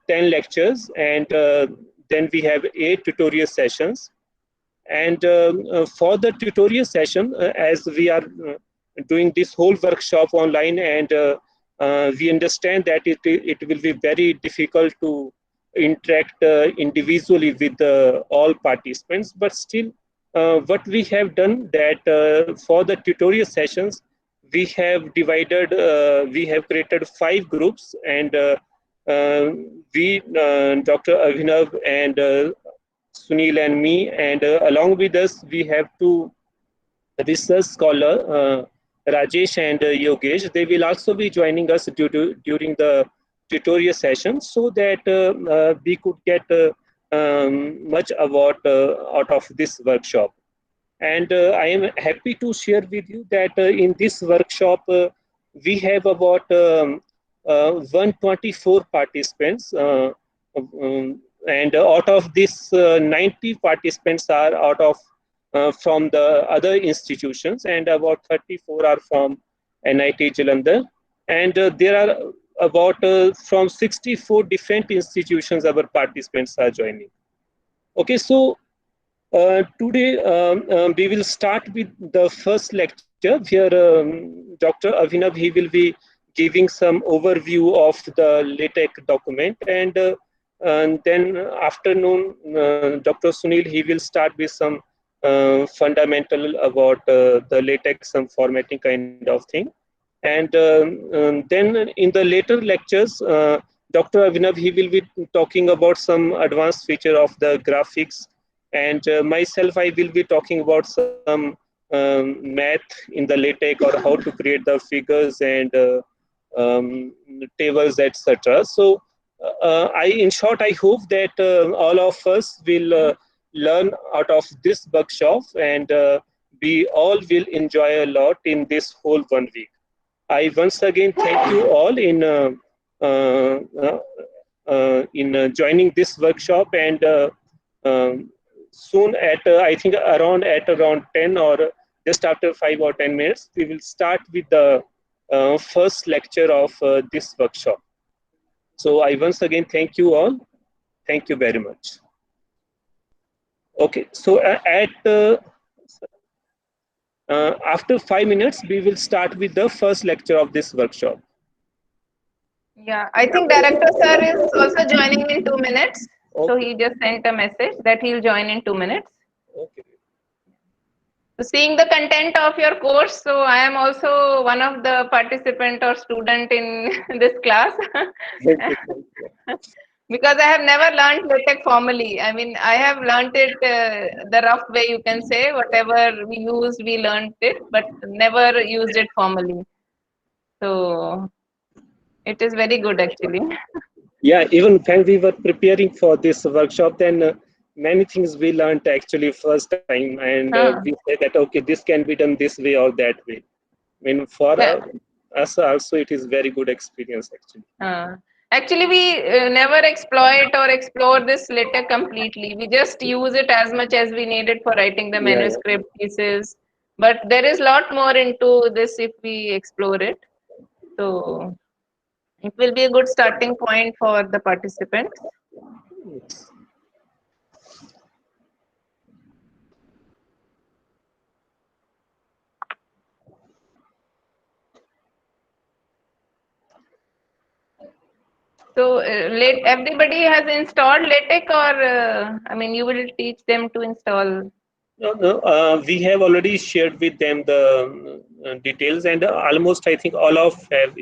10 lectures, and then we have 8 tutorial sessions. And for the tutorial session, as we are doing this whole workshop online, and we understand that it will be very difficult to interact individually with all participants, but still what we have done that for the tutorial sessions, we have divided, we have created 5 groups, and we, Dr. Abhinav and Sunil and me, and along with us, we have 2 research scholar, Rajesh and Yogesh. They will also be joining us during the tutorial session, so that we could get much out of this workshop. And I am happy to share with you that in this workshop, we have about 124 participants. And out of this, 90 participants are out of from the other institutions, and about 34 are from NIT Jalandhar. And there are about from 64 different institutions our participants are joining. Okay, so today we will start with the first lecture, where Dr. Abhinav, he will be giving some overview of the LaTeX document, and then afternoon, Dr. Sunil, he will start with some fundamental about the LaTeX, some formatting kind of thing. And then in the later lectures, Dr. Abhinav, he will be talking about some advanced feature of the graphics, and myself, I will be talking about some math in the LaTeX, or how to create the figures and tables, etc. So in short, I hope that all of us will learn out of this workshop, and we all will enjoy a lot in this whole 1 week. I once again thank you all in joining this workshop, and soon at I think around 10 or just after 5 or 10 minutes, we will start with the first lecture of this workshop. So I once again thank you all. Thank you very much. Okay, so after 5 minutes, we will start with the first lecture of this workshop. Yeah, I think Director Sir is also joining in 2 minutes. Okay. So he just sent a message that he'll join in 2 minutes. Okay. So seeing the content of your course, so I am also one of the participant or student in this class. Because I have never learned LaTeX formally. I mean, I have learned it the rough way, you can say. Whatever we used, we learned it, but never used it formally. So it is very good, actually. Yeah, even when we were preparing for this workshop, then many things we learned actually first time, and we said that, okay, this can be done this way or that way. I mean, for us also, it is very good experience, actually. Actually, we never exploit or explore this LaTeX completely. We just use it as much as we need it for writing the manuscript pieces. But there is a lot more into this if we explore it. So it will be a good starting point for the participants. So everybody has installed LaTeX, or I mean, you will teach them to install? No, we have already shared with them the details, and almost I think all of have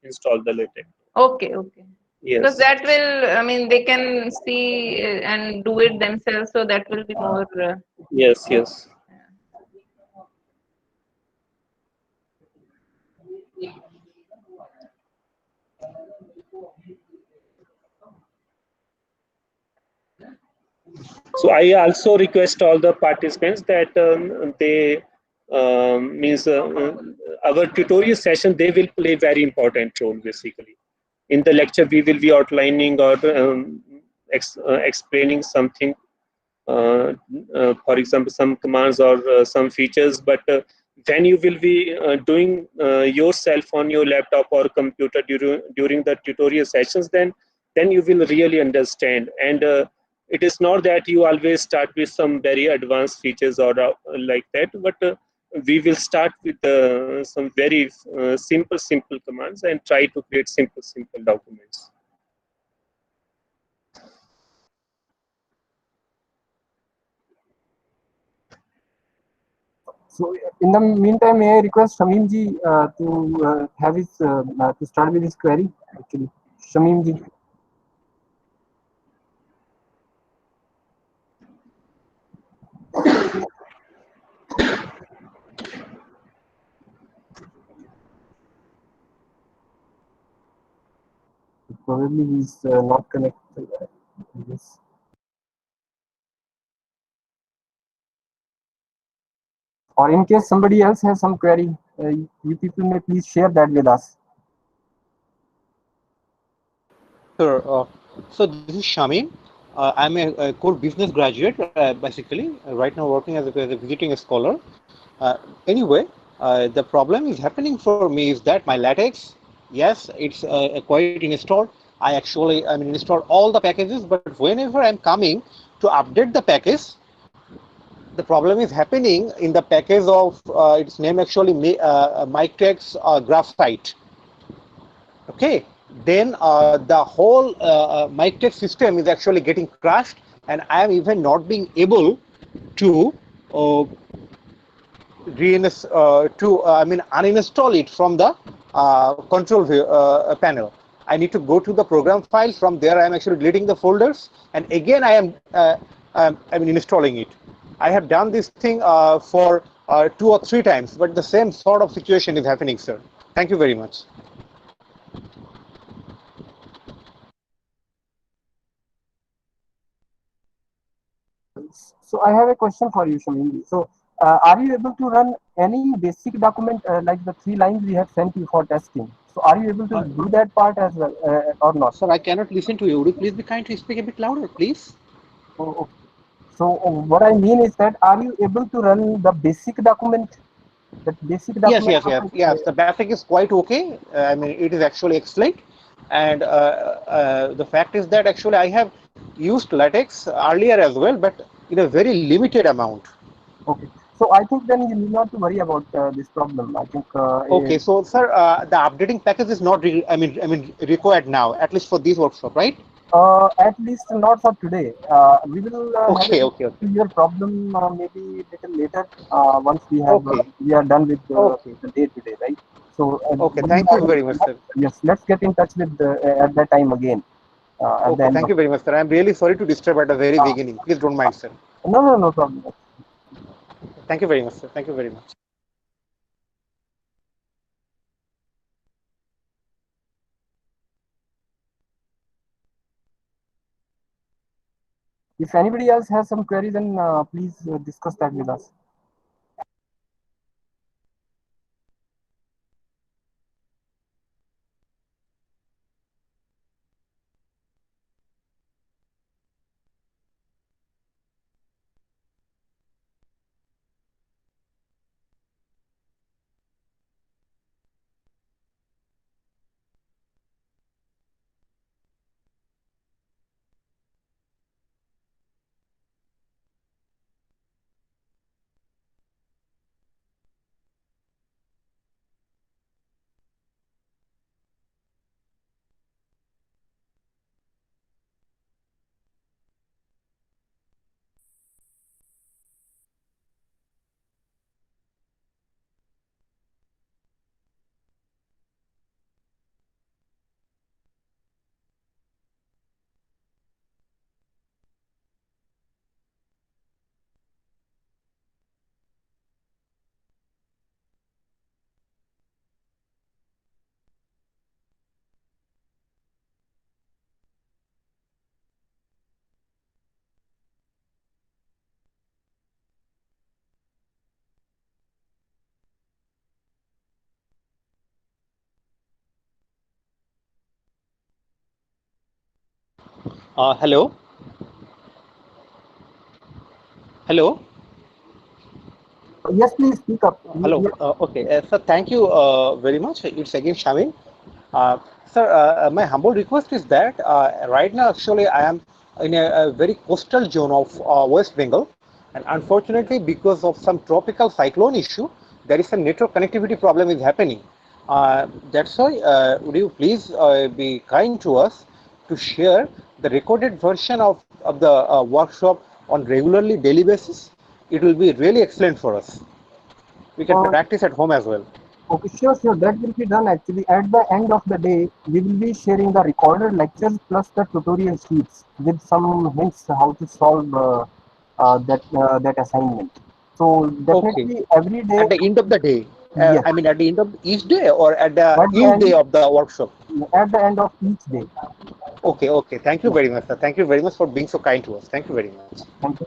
installed the LaTeX. Okay, okay. Yes. Because that will, I mean, they can see and do it themselves, so that will be more. Yes, yes. So I also request all the participants that they means our tutorial session, they will play very important role basically. In the lecture, we will be outlining or explaining something, for example, some commands or some features, but when you will be doing yourself on your laptop or computer during the tutorial sessions, then then you will really understand. And it is not that you always start with some very advanced features or like that, but we will start with some very simple commands and try to create simple documents. So in the meantime, may I request Shamim ji to have his to start with his query? Actually, Shamim ji. Probably he's not connected. Yes. Or in case somebody else has some query, you people may please share that with us. Sure. So this is Shamin. I'm a core business graduate, basically, right now working as a visiting scholar. Anyway, the problem is happening for me is that my LaTeX, yes, it's quite installed. I mean, installed all the packages, but whenever I'm coming to update the package, the problem is happening in the package of its name actually Mictex Graphite. Okay, then the whole Mictex system is actually getting crashed, and I am even not being able to uninstall it from the control panel. I need to go to the program file. From there, I am actually deleting the folders, and again I am installing it. I have done this thing for 2 or 3 times, but the same sort of situation is happening, sir. Thank you very much. So I have a question for you, Shamim. So are you able to run any basic document like the 3 lines we have sent you for testing? So are you able to do that part as well or not? Sir, I cannot listen to you. Would you please be kind to speak a bit louder, please? Oh, okay. So what I mean is that are you able to run the basic document? That basic document. Yes. The basic is quite okay. I mean, it is actually excellent. And the fact is that actually I have used LaTeX earlier as well, but in a very limited amount. Okay. So I think then you need not to worry about this problem. I think. Okay. So, sir, the updating package is not required now, at least for this workshop, right? At least not for today. We will Okay. your problem maybe little later once we have Okay. we are done with Okay. the day today, right? So Okay. Thank you very much, sir. Yes, let's get in touch with at that time again. Okay. Thank you very much, sir. I'm really sorry to disturb at the very beginning. Please don't mind, sir. No problem. Thank you very much, sir. Thank you very much. If anybody else has some query, then please discuss that with us. Hello. Hello. Yes, please speak up. Hello. Okay. So thank you very much. It's again Shamin. Sir, my humble request is that right now, actually, I am in a very coastal zone of West Bengal, and unfortunately, because of some tropical cyclone issue, there is a network connectivity problem is happening. That's why, would you please be kind to us to share the recorded version of the workshop on regularly daily basis? It will be really excellent for us. We can Uh, practice at home as well. okay, sure, sure. That will be done actually. At the end of the day, we will be sharing the recorded lectures plus the tutorial sheets with some hints how to solve that assignment. So Okay. definitely every day, At the end of the day, yes, I mean, at the end of each day or at the at the end day end of the workshop? at the end of each day. Okay, okay. Thank you Yeah, very much, sir. Thank you very much for being so kind to us. Thank you very much. thank you.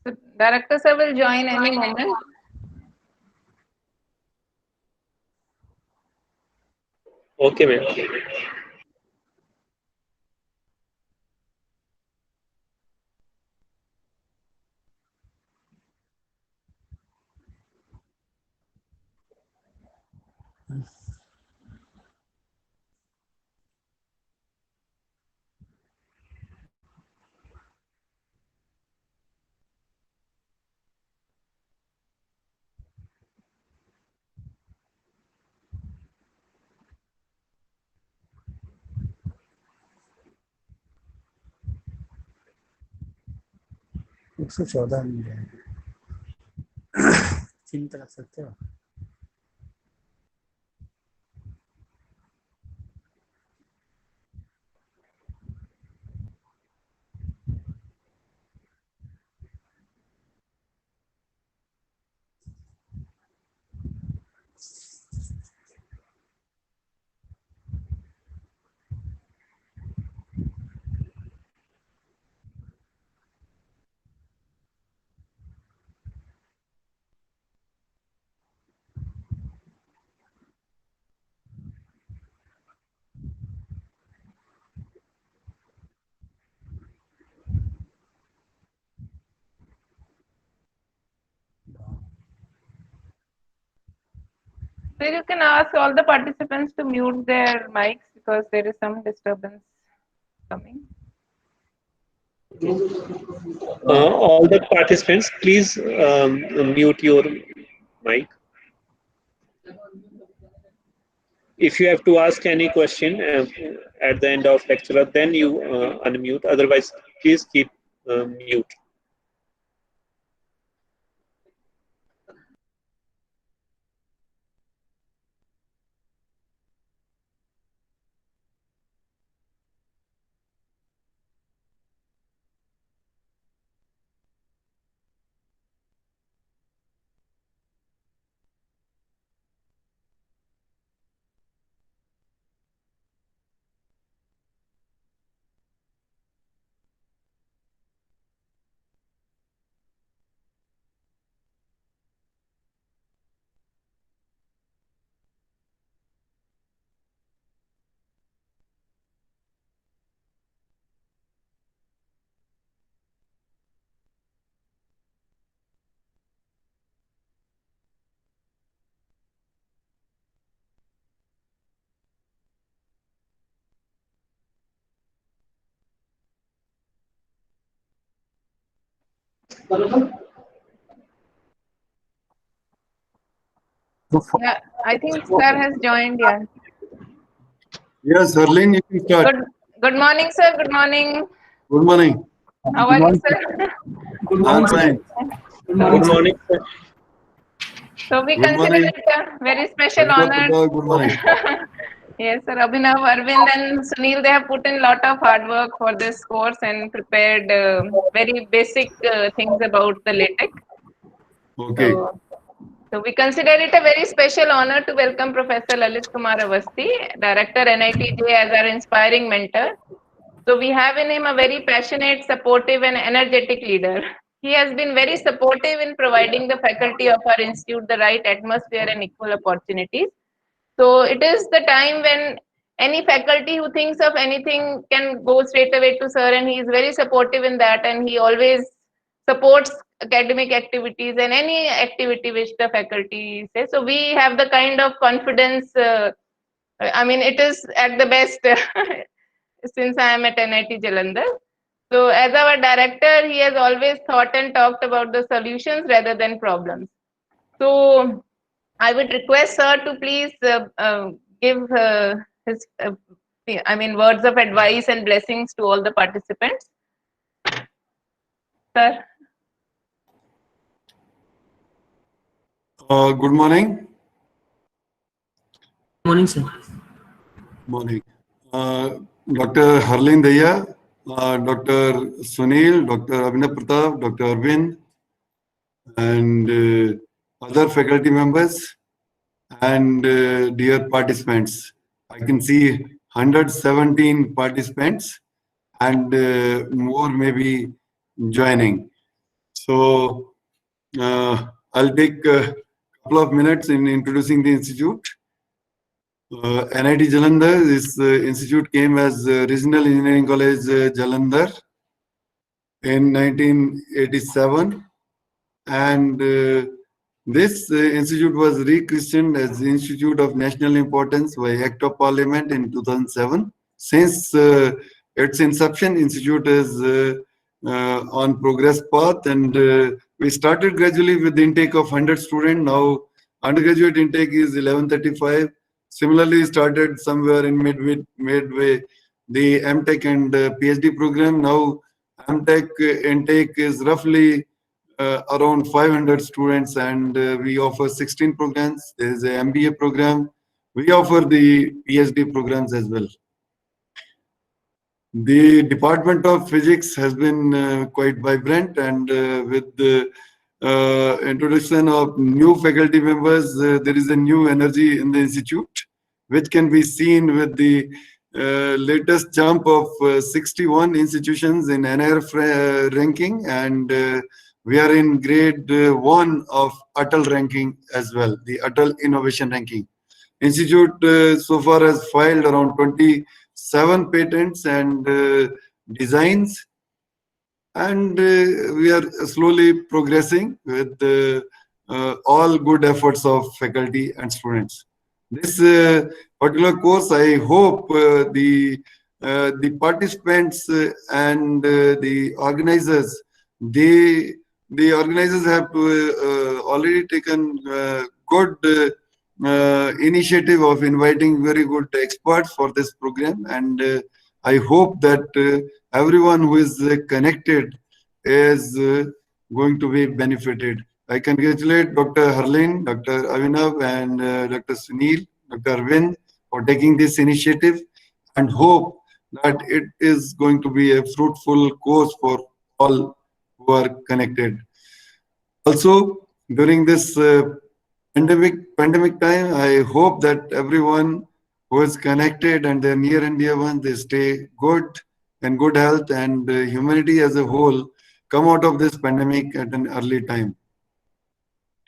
So Director sir will join any moment. Okay, ma'am. एक सौ चौदह मिल जाएंगे चिंता कर सकते हो So you can ask all the participants to mute their mics because there is some disturbance coming. All the participants, please mute your mic. If you have to ask any question at the end of lecture, then you unmute. Otherwise, please keep mute. Yeah, I think sir has joined. Yeah. Yes, Erling, you can start. Good morning, sir. Good morning. Good morning. How are you, sir? I'm fine. Good morning, sir. So we Good consider morning. it a very special Shankar honor. Prabha, good morning. Yes, sir. Abhinav, Arvind, and Sunil, they have put in a lot of hard work for this course and prepared very basic things about the LaTeX. Okay. So we consider it a very special honor to welcome Professor Lalit Kumar Avasthi, Director NITJ, as our inspiring mentor. So we have in him a very passionate, supportive, and energetic leader. He has been very supportive in providing the faculty of our institute the right atmosphere and equal opportunities. So it is the time when any faculty who thinks of anything can go straight away to sir, and he is very supportive in that, and he always supports academic activities and any activity which the faculty says. So we have the kind of confidence. I mean, it is at the best since I am at NIT Jalandhar. So as our director, he has always thought and talked about the solutions rather than problems. So I would request sir to please give his, words of advice and blessings to all the participants. Sir. Good morning. Morning, sir. Morning. Dr. Harleen Daya, Dr. Sunil, Dr. Abhinav Pratap, Dr. Arvind, and other faculty members, and dear participants. I can see 117 participants, and more may be joining. So I'll take a couple of minutes in introducing the institute. NIT Jalandhar, this institute came as Regional Engineering College Jalandhar in 1987, and this institute was rechristened as the Institute of National Importance by Act of Parliament in 2007. Since its inception, institute is on progress path, and we started gradually with the intake of 100 students. Now undergraduate intake is 1135. Similarly, started somewhere in midway the MTech and PhD program. Now MTech intake is roughly around 500 students, and we offer 16 programs. There is an MBA program. We offer the PhD programs as well. The Department of Physics has been quite vibrant, and with the introduction of new faculty members, there is a new energy in the institute, which can be seen with the latest jump of 61 institutions in NIRF ranking, and we are in grade 1 of ATAL ranking as well, the ATAL Innovation Ranking. Institute so far has filed around 27 patents and designs, and we are slowly progressing with all good efforts of faculty and students. This particular course, I hope the participants and the organizers, the organizers have already taken good initiative of inviting very good experts for this program, and I hope that everyone who is connected is going to be benefited. I congratulate Dr. Harleen, Dr. Abhinav, and Dr. Sunil, Dr. Arvind for taking this initiative, and hope that it is going to be a fruitful course for all who are connected. Also, during this pandemic time, I hope that everyone who is connected and their near and dear ones, they stay good and good health, and humanity as a whole come out of this pandemic at an early time.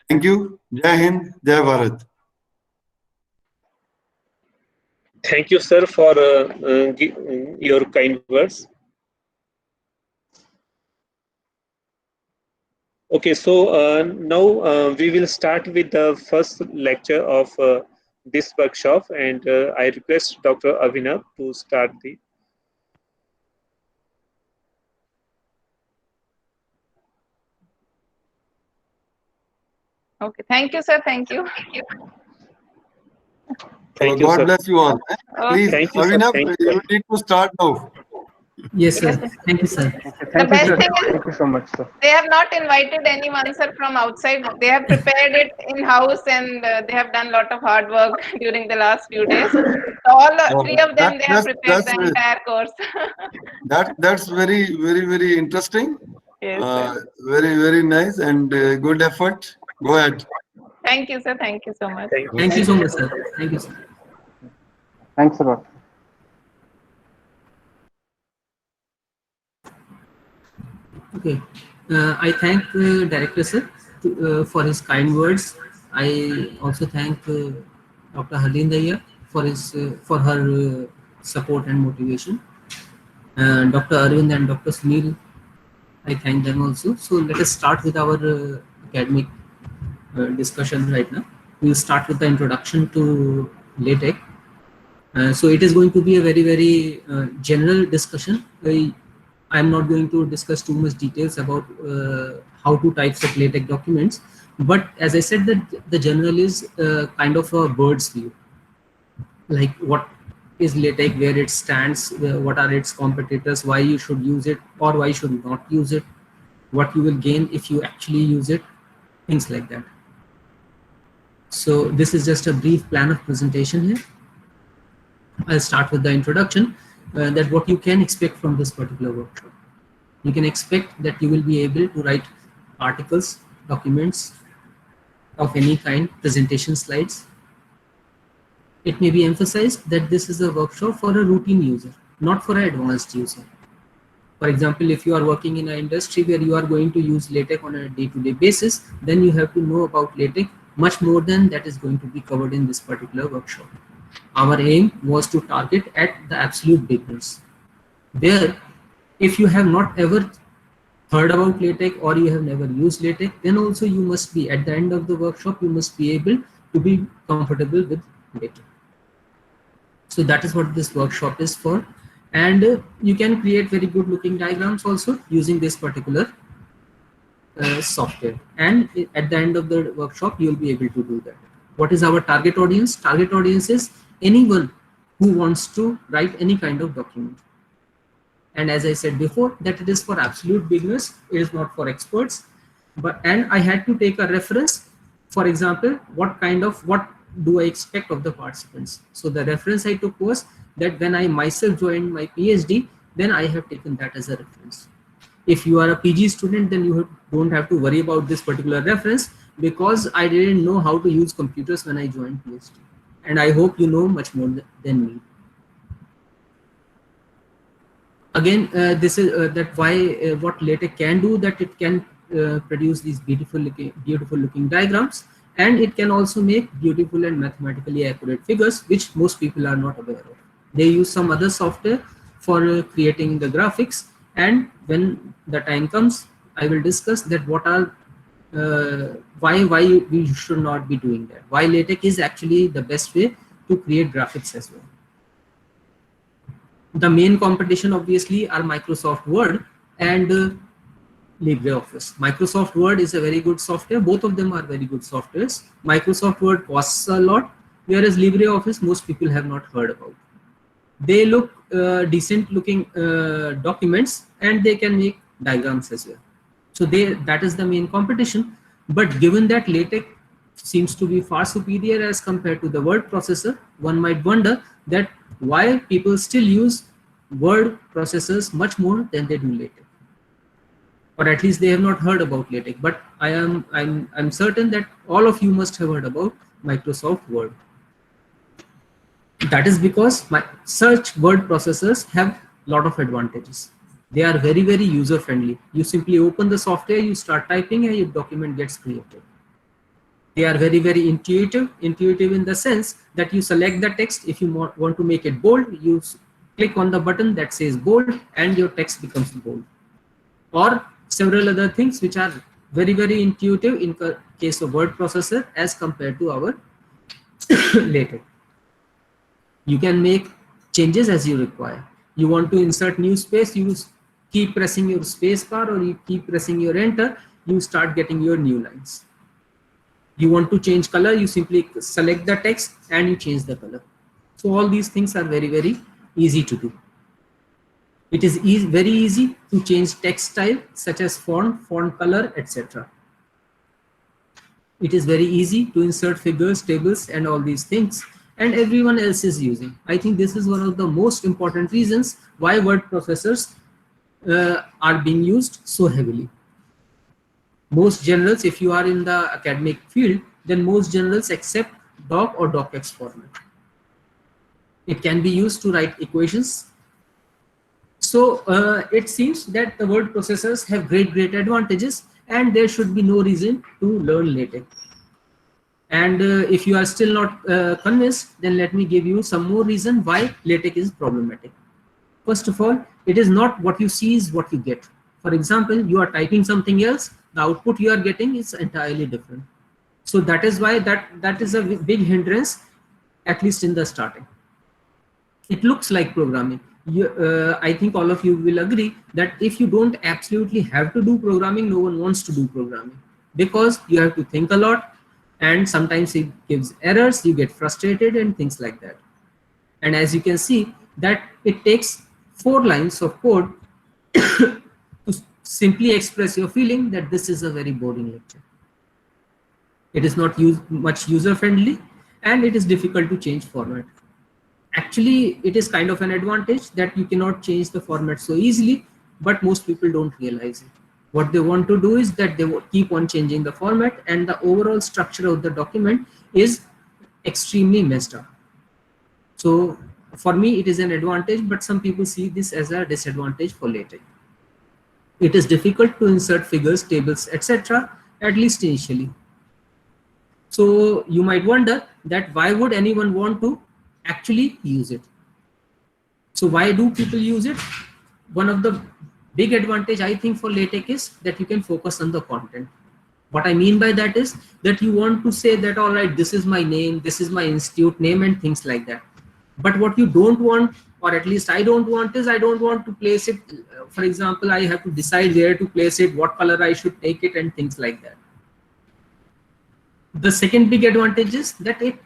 Thank you. Jai Hind, Jai Bharat. Thank you, sir, for your kind words. Okay, so now we will start with the first lecture of this workshop, and I request Dr. Abhinav to start the. Okay, thank you, sir. Thank you. Thank you, God sir. bless you all. Please, Thank you, sir. Abhinav, Thank you need to start now. Yes, sir. Thank you, sir. Thank best you, sir. thing is- Thank you so much, sir. They have not invited anyone, sir, from outside. They have prepared it in-house, and they have done a lot of hard work during the last few days. So all three of them, they have prepared the entire course. That's very interesting. Yes, sir. Very nice, and good effort. Go ahead. Thank you, sir. Thank you so much. Thank you so much, sir. Thank you, sir. Thanks a lot. Okay. I thank Director, sir, for his kind words. I also thank Dr. Harleen Daya for her support and motivation. Dr. Arvind and Dr. Sunil, I thank them also. So let us start with our academic discussion right now. We will start with the introduction to LaTeX. So it is going to be a very general discussion. I am not going to discuss too much details about how to typeset LaTeX documents, but as I said, that the general is kind of a bird's view, like what is LaTeX, where it stands, what are its competitors, why you should use it or why should you not use it, what you will gain if you actually use it, things like that. So this is just a brief plan of presentation here. I'll start with the introduction, that what you can expect from this particular workshop. You can expect that you will be able to write articles, documents of any kind, presentation slides. It may be emphasized that this is a workshop for a routine user, not for an advanced user. For example, if you are working in an industry where you are going to use LaTeX on a day-to-day basis, then you have to know about LaTeX much more than that is going to be covered in this particular workshop. Our aim was to target at the absolute beginners. There, if you have not ever heard about LaTeX or you have never used LaTeX, then also you must be, at the end of the workshop, you must be able to be comfortable with LaTeX. So that is what this workshop is for. And you can create very good looking diagrams also using this particular software. And at the end of the workshop, you will be able to do that. What is our target audience? Target audience is anyone who wants to write any kind of document. And as I said before, that it is for absolute beginners, it is not for experts. And I had to take a reference, for example, what do I expect of the participants? So the reference I took was that when I myself joined my PhD, then I have taken that as a reference. If you are a PG student, then you don't have to worry about this particular reference, because I didn't know how to use computers when I joined PhD. And I hope you know much more than me. Again, this is that why what LaTeX can do, that it can produce these beautiful looking diagrams, and it can also make beautiful and mathematically accurate figures, which most people are not aware of. They use some other software for creating the graphics, and when the time comes, I will discuss that what are why we should not be doing that. Why LaTeX is actually the best way to create graphics as well. The main competition obviously are Microsoft Word and LibreOffice. Microsoft Word is a very good software. Both of them are very good softwares. Microsoft Word costs a lot, whereas LibreOffice most people have not heard about. They look decent looking documents, and they can make diagrams as well. So that is the main competition. But given that LaTeX seems to be far superior as compared to the word processor, one might wonder that why people still use word processors much more than they do LaTeX. Or at least they have not heard about LaTeX. But I'm certain that all of you must have heard about Microsoft Word. That is because my search word processors have a lot of advantages. They are very user friendly. You simply open the software, you start typing, and your document gets created. They are very intuitive in the sense that you select the text. If you want to make it bold, you click on the button that says bold, and your text becomes bold. Or several other things which are very intuitive in case of word processor as compared to our LaTeX. You can make changes as you require. You want to insert new space, you keep pressing your space bar, or you keep pressing your enter, you start getting your new lines. You want to change color, you simply select the text and you change the color. So all these things are very easy to do. It is very easy to change text style such as font color, etc. It is very easy to insert figures, tables, and all these things, and everyone else is using. I think this is one of the most important reasons why word processors are being used so heavily. Most generals, if you are in the academic field, then most generals accept doc or docx format. It can be used to write equations. So it seems that the word processors have great advantages, and there should be no reason to learn LaTeX. And if you are still not convinced, then let me give you some more reason why LaTeX is problematic. First of all, it is not what you see is what you get. For example, you are typing something else, the output you are getting is entirely different. So that is why that is a big hindrance, at least in the starting. It looks like programming. I think all of you will agree that if you don't absolutely have to do programming, no one wants to do programming, because you have to think a lot, and sometimes it gives errors, you get frustrated and things like that. And as you can see that it takes 4 lines of code to simply express your feeling that this is a very boring lecture. It is not much user friendly, and it is difficult to change format. Actually, it is kind of an advantage that you cannot change the format so easily, but most people don't realize it. What they want to do is that they keep on changing the format, and the overall structure of the document is extremely messed up. So for me, it is an advantage, but some people see this as a disadvantage for LaTeX. It is difficult to insert figures, tables, etc., at least initially. So you might wonder that why would anyone want to actually use it? So why do people use it? One of the big advantage I think for LaTeX is that you can focus on the content. What I mean by that is that you want to say that, all right, this is my name, this is my institute name and things like that. But what you don't want, or at least I don't want, is I don't want to place it. For example, I have to decide where to place it, what color I should take it and things like that. The second big advantage is that it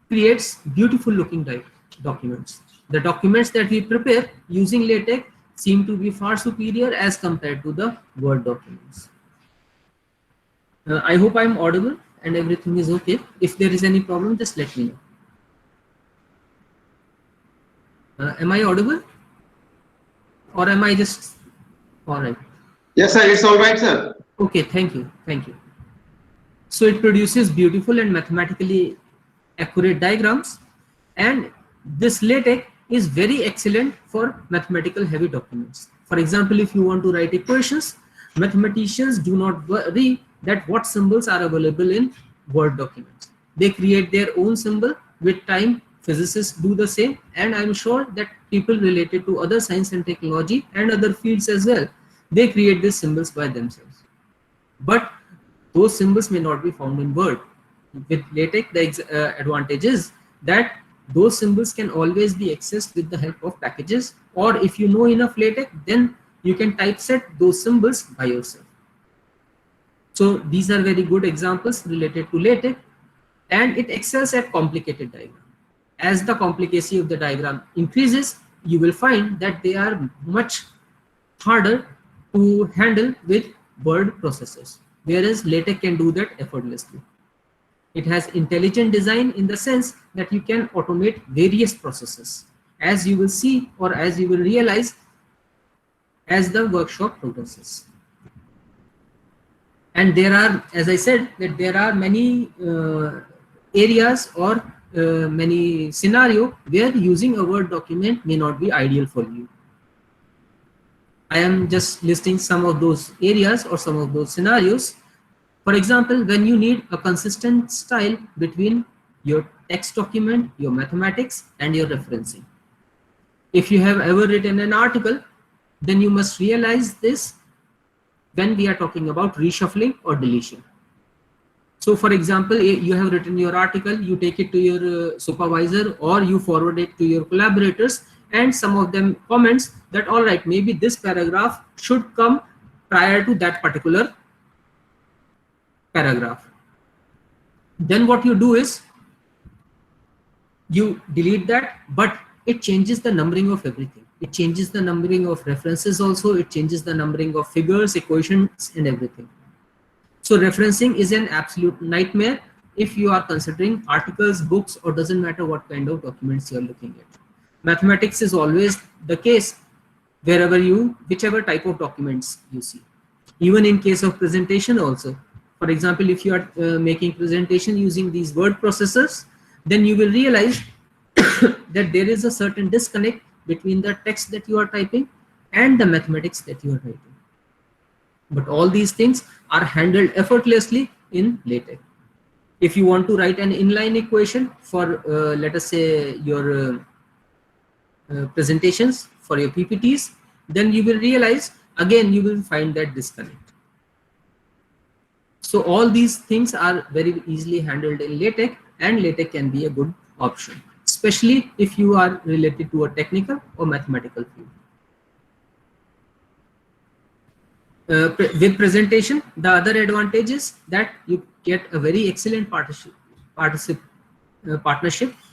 creates beautiful looking documents. The documents that we prepare using LaTeX seem to be far superior as compared to the Word documents. I hope I'm audible and everything is okay. If there is any problem, just let me know. Am I audible? Or am I just all right? Yes, sir, it's all right, sir. Okay, thank you. Thank you. So it produces beautiful and mathematically accurate diagrams, and this LaTeX is very excellent for mathematical heavy documents. For example, if you want to write equations, mathematicians do not worry that what symbols are available in Word documents. They create their own symbol. With time, physicists do the same, and I'm sure that people related to other science and technology and other fields as well, they create these symbols by themselves. But those symbols may not be found in Word. With LaTeX, the advantage is that those symbols can always be accessed with the help of packages, or if you know enough LaTeX, then you can typeset those symbols by yourself. So these are very good examples related to LaTeX, and it excels at complicated diagrams. As the complexity of the diagram increases, you will find that they are much harder to handle with word processors, whereas LaTeX can do that effortlessly. It has intelligent design in the sense that you can automate various processes, as you will see or as you will realize as the workshop progresses. And there are, as I said, that there are many areas or many scenarios where using a Word document may not be ideal for you. I am just listing some of those areas or some of those scenarios. For example, when you need a consistent style between your text document, your mathematics, and your referencing. If you have ever written an article, then you must realize this when we are talking about reshuffling or deletion. So for example, you have written your article, you take it to your supervisor or you forward it to your collaborators, and some of them comments that, all right, maybe this paragraph should come prior to that particular paragraph. Then what you do is you delete that, but it changes the numbering of everything. It changes the numbering of references also, it changes the numbering of figures, equations, and everything. So referencing is an absolute nightmare if you are considering articles, books, or doesn't matter what kind of documents you are looking at. Mathematics is always the case wherever whichever type of documents you see. Even in case of presentation also. For example, if you are making presentation using these word processors, then you will realize that there is a certain disconnect between the text that you are typing and the mathematics that you are writing. But all these things are handled effortlessly in LaTeX. If you want to write an inline equation for, let us say, your presentations for your PPTs, then you will realize again you will find that disconnect. So all these things are very easily handled in LaTeX, and LaTeX can be a good option, especially if you are related to a technical or mathematical field. With presentation, the other advantage is that you get a very excellent partnership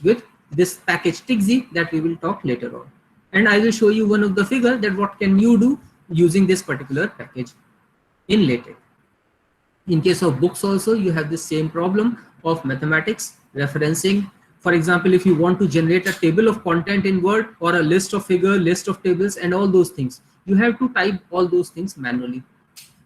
with this package TIXI that we will talk later on. And I will show you one of the figure that what can you do using this particular package in LaTeX. In case of books also, you have the same problem of mathematics, referencing. For example, if you want to generate a table of content in Word or a list of figure, list of tables and all those things, you have to type all those things manually.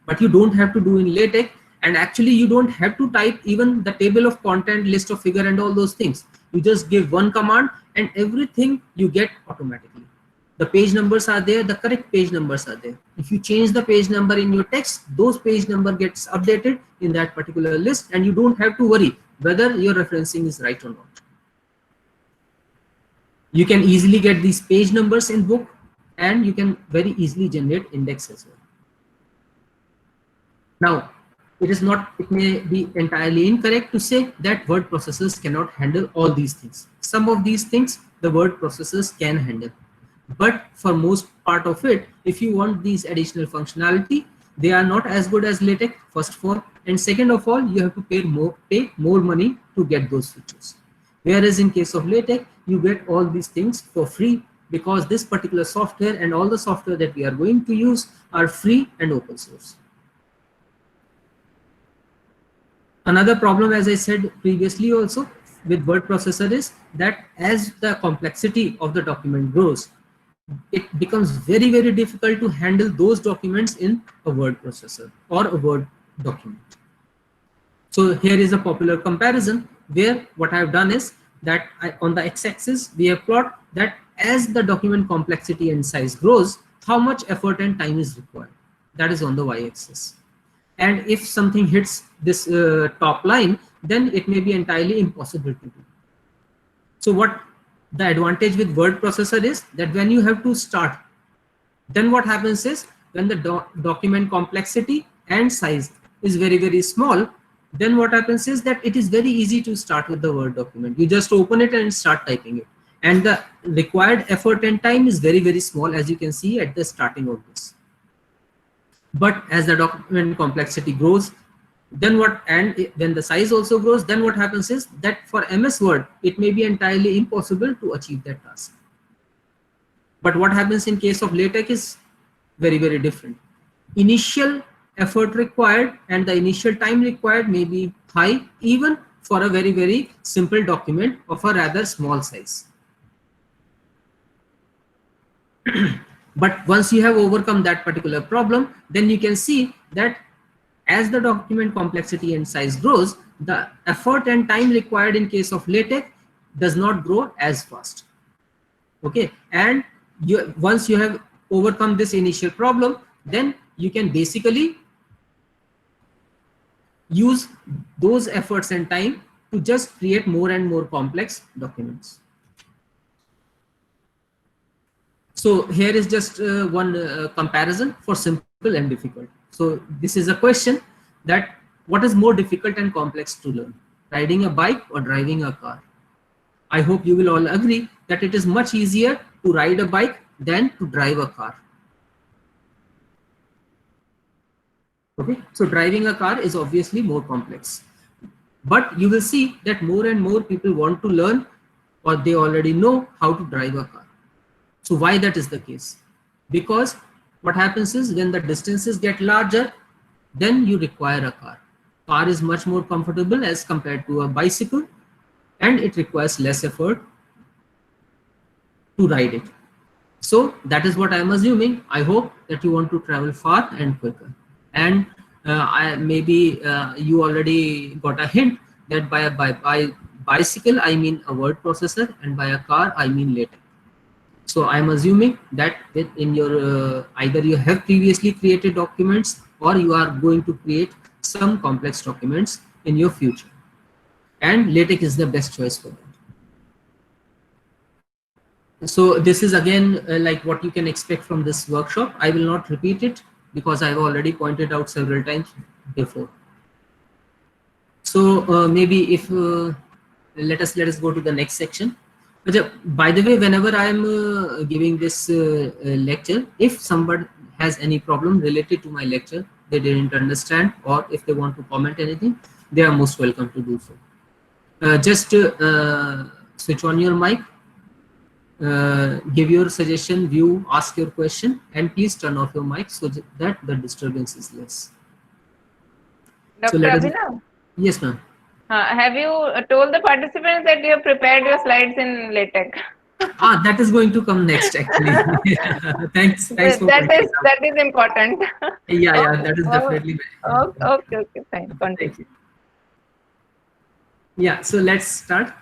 But you don't have to do in LaTeX, and actually you don't have to type even the table of content, list of figure and all those things. You just give one command and everything you get automatically. The page numbers are there, the correct page numbers are there. If you change the page number in your text, those page number gets updated in that particular list, and you don't have to worry whether your referencing is right or not. You can easily get these page numbers in book, and you can very easily generate index as well. Now, it may be entirely incorrect to say that word processors cannot handle all these things. Some of these things the word processors can handle. But for most part of it, if you want these additional functionality, they are not as good as LaTeX, first of all, and second of all, you have to pay more money to get those features. Whereas in case of LaTeX, you get all these things for free, because this particular software and all the software that we are going to use are free and open source. Another problem, as I said previously also, with word processor is that as the complexity of the document grows, it becomes very, very difficult to handle those documents in a word processor or a Word document. So here is a popular comparison where what I have done is that on the x-axis we have plotted that as the document complexity and size grows, how much effort and time is required. That is on the y-axis. And if something hits this top line, then it may be entirely impossible to do. So what the advantage with word processor is that when you have to start, then what happens is when the document complexity and size is very, very small, then what happens is that it is very easy to start with the Word document. You just open it and start typing it. And the required effort and time is very, very small, as you can see at the starting of this. But as the document complexity grows, then when the size also grows, then what happens is that for MS Word, it may be entirely impossible to achieve that task. But what happens in case of LaTeX is very, very different. Initial effort required and the initial time required may be high, even for a very, very simple document of a rather small size. But once you have overcome that particular problem, then you can see that as the document complexity and size grows, the effort and time required in case of LaTeX does not grow as fast. Okay, and once you have overcome this initial problem, then you can basically use those efforts and time to just create more and more complex documents. So here is just one comparison for simple and difficult. So this is a question that what is more difficult and complex to learn, riding a bike or driving a car? I hope you will all agree that it is much easier to ride a bike than to drive a car. Okay, so driving a car is obviously more complex, but you will see that more and more people want to learn, or they already know how to drive a car. So why that is the case? Because what happens is when the distances get larger, then you require a car. Car is much more comfortable as compared to a bicycle, and it requires less effort to ride it. So that is what I am assuming. I hope that you want to travel far and quicker. And maybe you already got a hint that by bicycle I mean a word processor, and by a car I mean LaTeX. So I am assuming that in your either you have previously created documents or you are going to create some complex documents in your future. and LaTeX is the best choice for that. So this is again like what you can expect from this workshop. I will not repeat it because I've already pointed out several times before. So maybe if let us go to the next section. By the way, whenever I am giving this lecture, if somebody has any problem related to my lecture, they didn't understand, or if they want to comment anything, they are most welcome to do so. Just switch on your mic, give your suggestion, view, ask your question, and please turn off your mic so that the disturbance is less. Dr. Abhinav? Yes, ma'am. Have you told the participants that you have prepared your slides in LaTeX? That is going to come next, actually. Thanks for that is important. Yeah, that is definitely. Okay, fine. Thank you. Yeah, so let's start.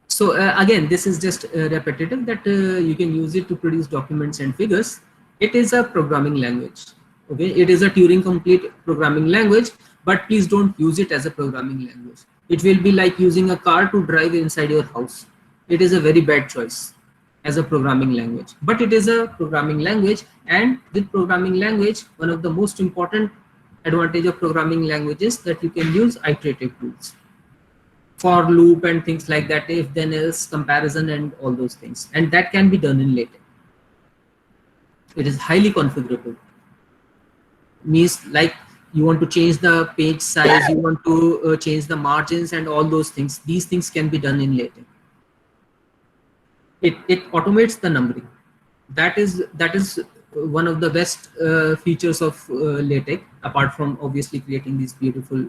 So again, this is just repetitive that you can use it to produce documents and figures. It is a programming language. Okay, it is a Turing complete programming language, but please don't use it as a programming language. It will be like using a car to drive inside your house. It is a very bad choice as a programming language, but it is a programming language, and with programming language, one of the most important advantage of programming languages that you can use iterative tools, for loop and things like that, if then else, comparison, and all those things, and that can be done in LaTeX. It is highly configurable. Means like you want to change the page size, you want to change the margins and all those things. These things can be done in LaTeX. It automates the numbering. That is one of the best features of LaTeX, apart from obviously creating these beautiful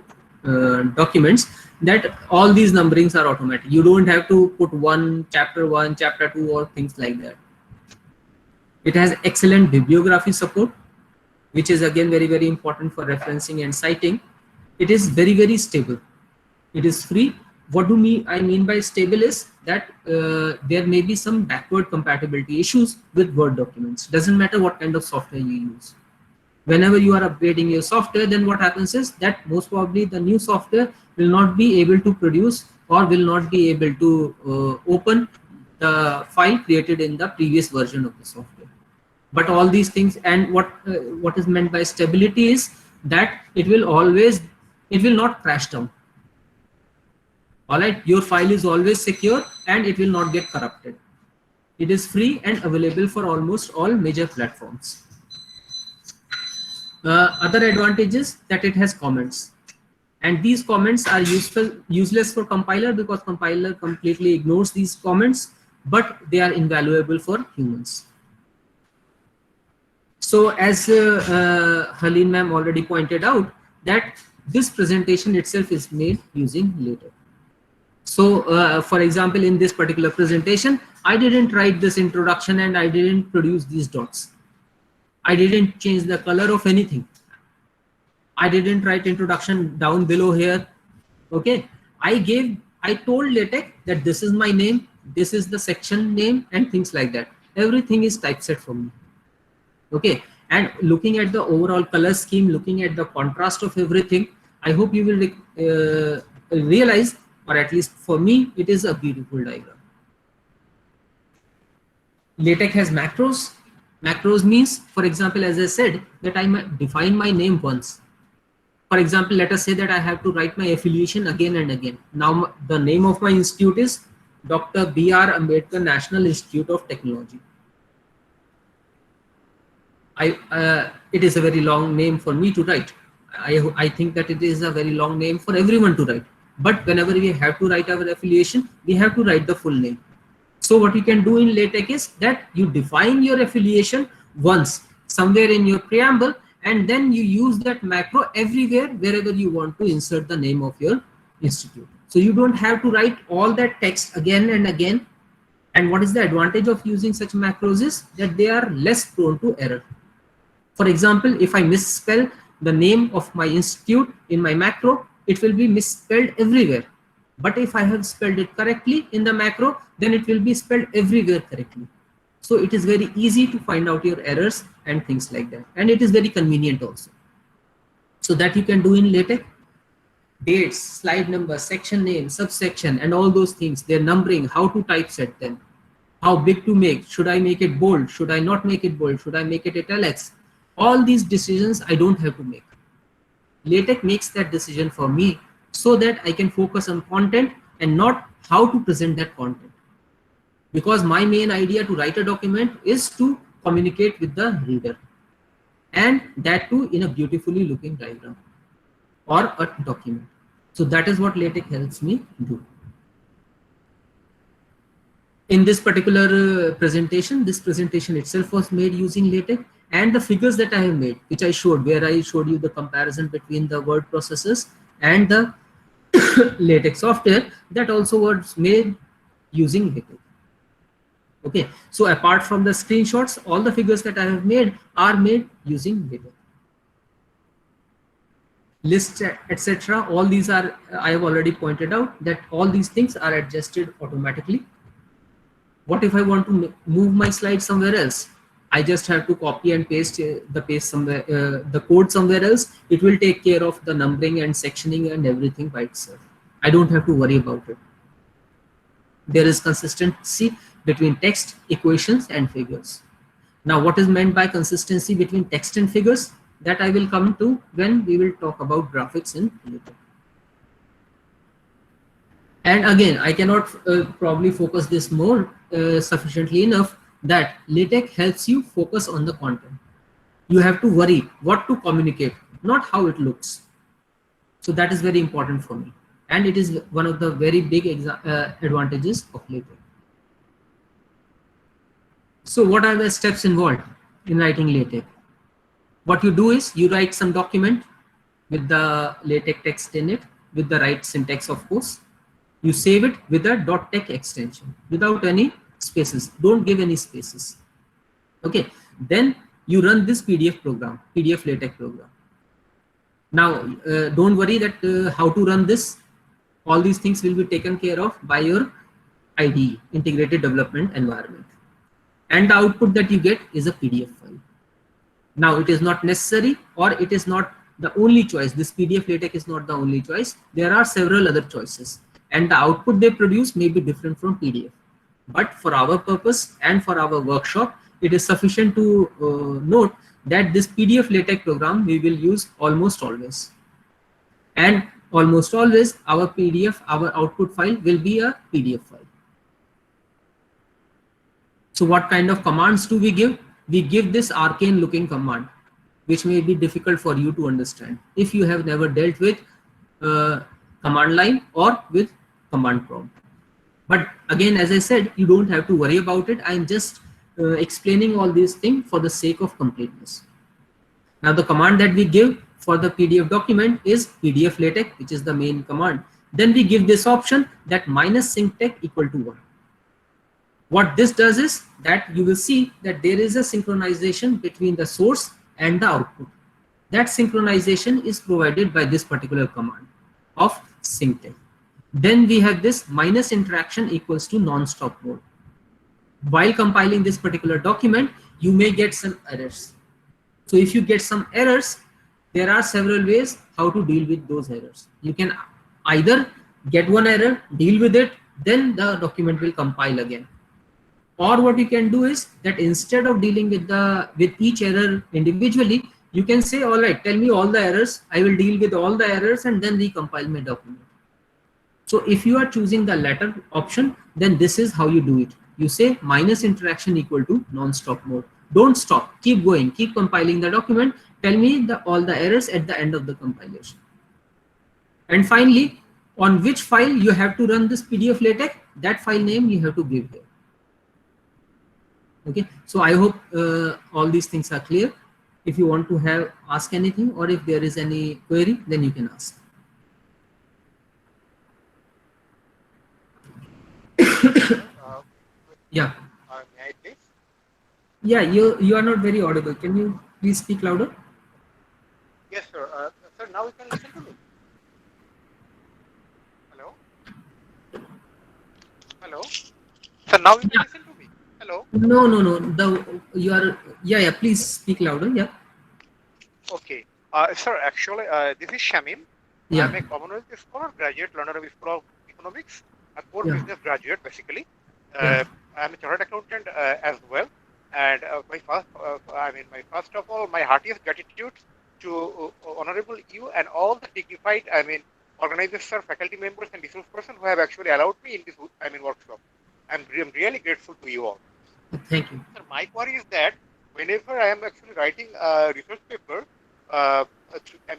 documents, that all these numberings are automatic. You don't have to put chapter 1, chapter 2 or things like that. It has excellent bibliography support, which is again very important for referencing and citing. It is very stable. It is free. What I mean by stable is that there may be some backward compatibility issues with Word documents. Doesn't matter what kind of software you use. Whenever you are upgrading your software, then what happens is that most probably the new software will not be able to produce or will not be able to open the file created in the previous version of the software. But all these things, and what is meant by stability is that it will not crash down. All right, your file is always secure and it will not get corrupted. It is free and available for almost all major platforms. Other advantages, that it has comments, and these comments are useless for compiler because compiler completely ignores these comments, but they are invaluable for humans. So as Haleen ma'am already pointed out, that this presentation itself is made using LaTeX. So for example, in this particular presentation, I didn't write this introduction and I didn't produce these dots. I didn't change the color of anything. I didn't write introduction down below here. Okay, I told LaTeX that this is my name, this is the section name, and things like that. Everything is typeset for me. Okay, and looking at the overall color scheme, looking at the contrast of everything, I hope you will realize, or at least for me, it is a beautiful diagram. LaTeX has macros. Macros means, for example, as I said, that I might define my name once. For example, let us say that I have to write my affiliation again and again. Now the name of my institute is Dr. B.R. Ambedkar National Institute of Technology. It is a very long name for me to write. I think that it is a very long name for everyone to write. But whenever we have to write our affiliation, we have to write the full name. So what you can do in LaTeX is that you define your affiliation once somewhere in your preamble, and then you use that macro everywhere wherever you want to insert the name of your institute. So you don't have to write all that text again and again. And what is the advantage of using such macros is that they are less prone to error. For example, if I misspell the name of my institute in my macro, it will be misspelled everywhere. But if I have spelled it correctly in the macro, then it will be spelled everywhere correctly. So it is very easy to find out your errors and things like that. And it is very convenient also. So that you can do in LaTeX. dates, slide number, section name, subsection, and all those things, their numbering, how to typeset them, how big to make, should I make it bold, should I not make it bold, should I make it italics, all these decisions I don't have to make. LaTeX makes that decision for me so that I can focus on content and not how to present that content. Because my main idea to write a document is to communicate with the reader, and that too in a beautifully looking diagram or a document. So that is what LaTeX helps me do. In this particular presentation, this presentation itself was made using LaTeX, and the figures that I have made, which I showed, where I showed you the comparison between the word processors and the LaTeX software, that also was made using LaTeX. Okay, so apart from the screenshots, all the figures that I have made are made using LaTeX. Lists, etc. All these are, I have already pointed out that all these things are adjusted automatically. What if I want to move my slide somewhere else? I just have to copy and paste the code somewhere else. It will take care of the numbering and sectioning and everything by itself. I don't have to worry about it. There is consistency between text, equations, and figures. Now, what is meant by consistency between text and figures? That I will come to when we will talk about graphics in LaTeX. And again, I cannot probably focus this more sufficiently enough that LaTeX helps you focus on the content. You have to worry what to communicate, not how it looks. So that is very important for me. And it is one of the very big advantages of LaTeX. So what are the steps involved in writing LaTeX? What you do is you write some document with the LaTeX text in it, with the right syntax, of course. You save it with a .tex extension without any spaces. Don't give any spaces. Okay. Then you run this PDF program, PDF LaTeX program. Now, don't worry that how to run this. All these things will be taken care of by your IDE, Integrated Development Environment. And the output that you get is a PDF file. Now, it is not necessary, or it is not the only choice. This PDF LaTeX is not the only choice. There are several other choices, and the output they produce may be different from PDF. But for our purpose and for our workshop, it is sufficient to note that this PDF LaTeX program we will use almost always. And almost always our output file will be a PDF file. So what kind of commands do we give? We give this arcane looking command, which may be difficult for you to understand if you have never dealt with command line or with command prompt. But again, as I said, you don't have to worry about it. I'm just explaining all these things for the sake of completeness. Now the command that we give for the PDF document is PDF LaTeX, which is the main command. Then we give this option that -synctex equal to 1. What this does is that you will see that there is a synchronization between the source and the output. That synchronization is provided by this particular command of synctex. Then we have this -interaction equals to non-stop mode. While compiling this particular document, you may get some errors. So if you get some errors, there are several ways how to deal with those errors. You can either get one error, deal with it, then the document will compile again. Or what you can do is that instead of dealing with each error individually, you can say, all right, tell me all the errors. I will deal with all the errors and then recompile my document. So if you are choosing the latter option, then this is how you do it. You say -interaction equal to non-stop mode. Don't stop, keep going, keep compiling the document. Tell me all the errors at the end of the compilation. And finally, on which file you have to run this PDF LaTeX, that file name you have to give here. Okay, so I hope all these things are clear. If you want to ask anything, or if there is any query, then you can ask. Yeah. May I please? Yeah, you are not very audible. Can you please speak louder? Yes, sir. Sir, now you can listen to me. Hello? Hello? Sir, now you can listen to me. Hello? No. You are. Yeah. Please speak louder. Yeah. Okay. Sir, actually, this is Shamim. Yeah. I'm a Commonwealth Scholar, graduate learner of School of Economics, a core Yeah. business graduate basically. Yeah. I'm a chartered accountant as well. And first of all, my heartiest gratitude to Honorable you and all the dignified, organizers, faculty members, and resource persons who have actually allowed me in this, workshop. I'm really grateful to you all. Thank you. Sir, my query is that whenever I am actually writing a research paper,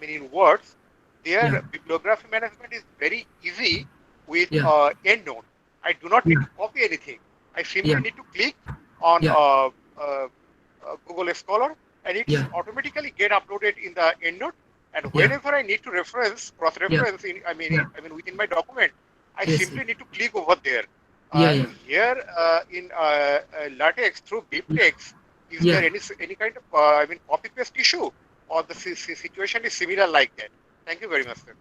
in words, their Yeah. bibliography management is very easy with Yeah. EndNote. I do not need Yeah. to copy anything. I simply Yeah. need to click on Yeah. Google Scholar, and it's Yeah. automatically get uploaded in the EndNote. And Yeah. whenever I need to cross-reference Yeah. within my document, I Yes, simply yes. need to click over there. Yeah, yeah. Here in LaTeX through BibTeX, is Yeah. there any kind of copy paste issue, or the situation is similar like that? Thank you very much, sir.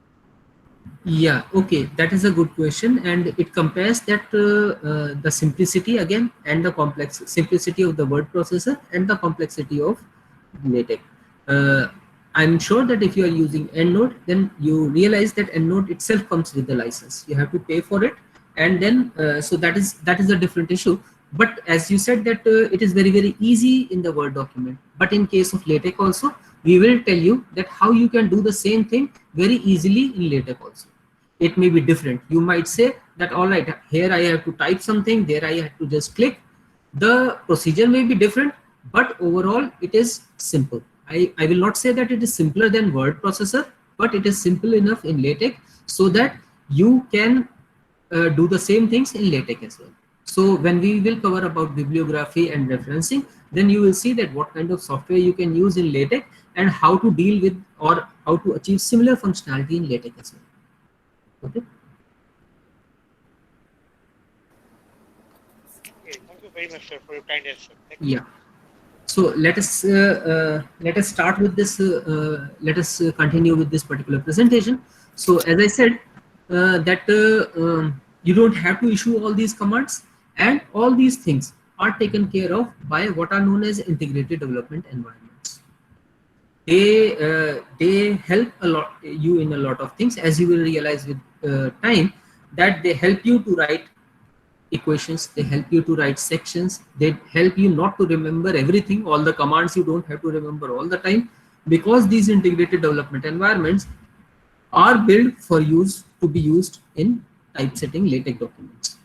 Yeah, okay, that is a good question, and it compares that the simplicity again and the complex simplicity of the word processor and the complexity of LaTeX. I'm sure that if you are using EndNote, then you realize that EndNote itself comes with the license. You have to pay for it, and then so that is a different issue. But as you said that it is very easy in the Word document. But in case of LaTeX also, we will tell you that how you can do the same thing very easily in LaTeX also. It may be different. You might say that, all right, here I have to type something, there I have to just click. The procedure may be different, but overall it is simple. I will not say that it is simpler than word processor, but it is simple enough in LaTeX so that you can do the same things in LaTeX as well. So when we will cover about bibliography and referencing, then you will see that what kind of software you can use in LaTeX and how to deal with or how to achieve similar functionality in LaTeX as well. Okay. Okay, thank you very much, sir, for your kind answer. Yeah. So let us start with this. Let us continue with this particular presentation. So as I said, you don't have to issue all these commands, and all these things are taken care of by what are known as integrated development environments. They help a lot you in a lot of things, as you will realize with time, that they help you to write equations, they help you to write sections, they help you not to remember everything, all the commands you don't have to remember all the time, because these integrated development environments are built for use to be used in typesetting LaTeX documents.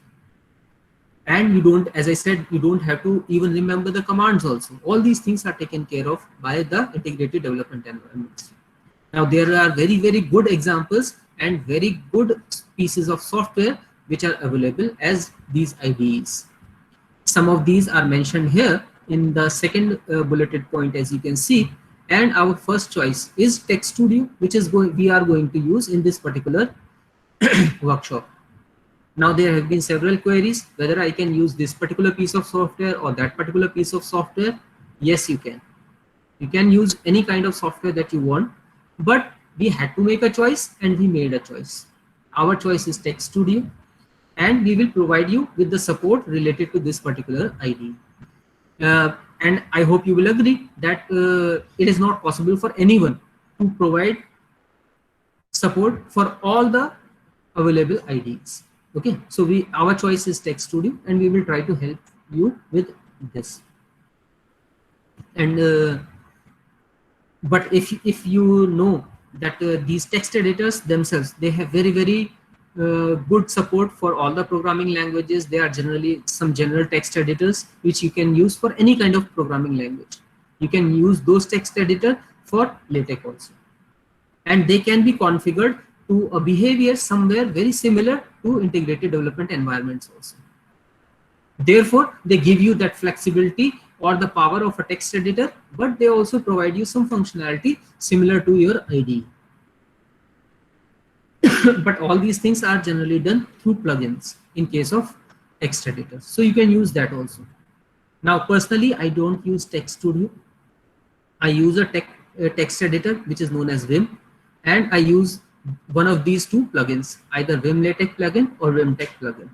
And you don't, as I said, you don't have to even remember the commands also. All these things are taken care of by the integrated development environments. Now there are very good examples and very good pieces of software which are available as these IDEs. Some of these are mentioned here in the second bulleted point, as you can see. And our first choice is TextStudio, which is we are going to use in this particular workshop. Now there have been several queries whether I can use this particular piece of software or that particular piece of software. Yes, you can. You can use any kind of software that you want, but we had to make a choice and we made a choice. Our choice is TextStudio, and we will provide you with the support related to this particular IDE. And I hope you will agree that it is not possible for anyone to provide support for all the available IDEs. Okay, so our choice is TextStudio, and we will try to help you with this. And but if you know that these text editors themselves, they have very good support for all the programming languages. They are generally some general text editors which you can use for any kind of programming language. You can use those text editor for LaTeX also, and they can be configured to a behavior somewhere very similar to integrated development environments also. Therefore, they give you that flexibility or the power of a text editor, but they also provide you some functionality similar to your IDE. But all these things are generally done through plugins in case of text editors. So you can use that also. Now, personally, I don't use TextStudio. I use a text editor which is known as Vim, and I use one of these two plugins, either Vim LaTeX plugin or VimTeX plugin.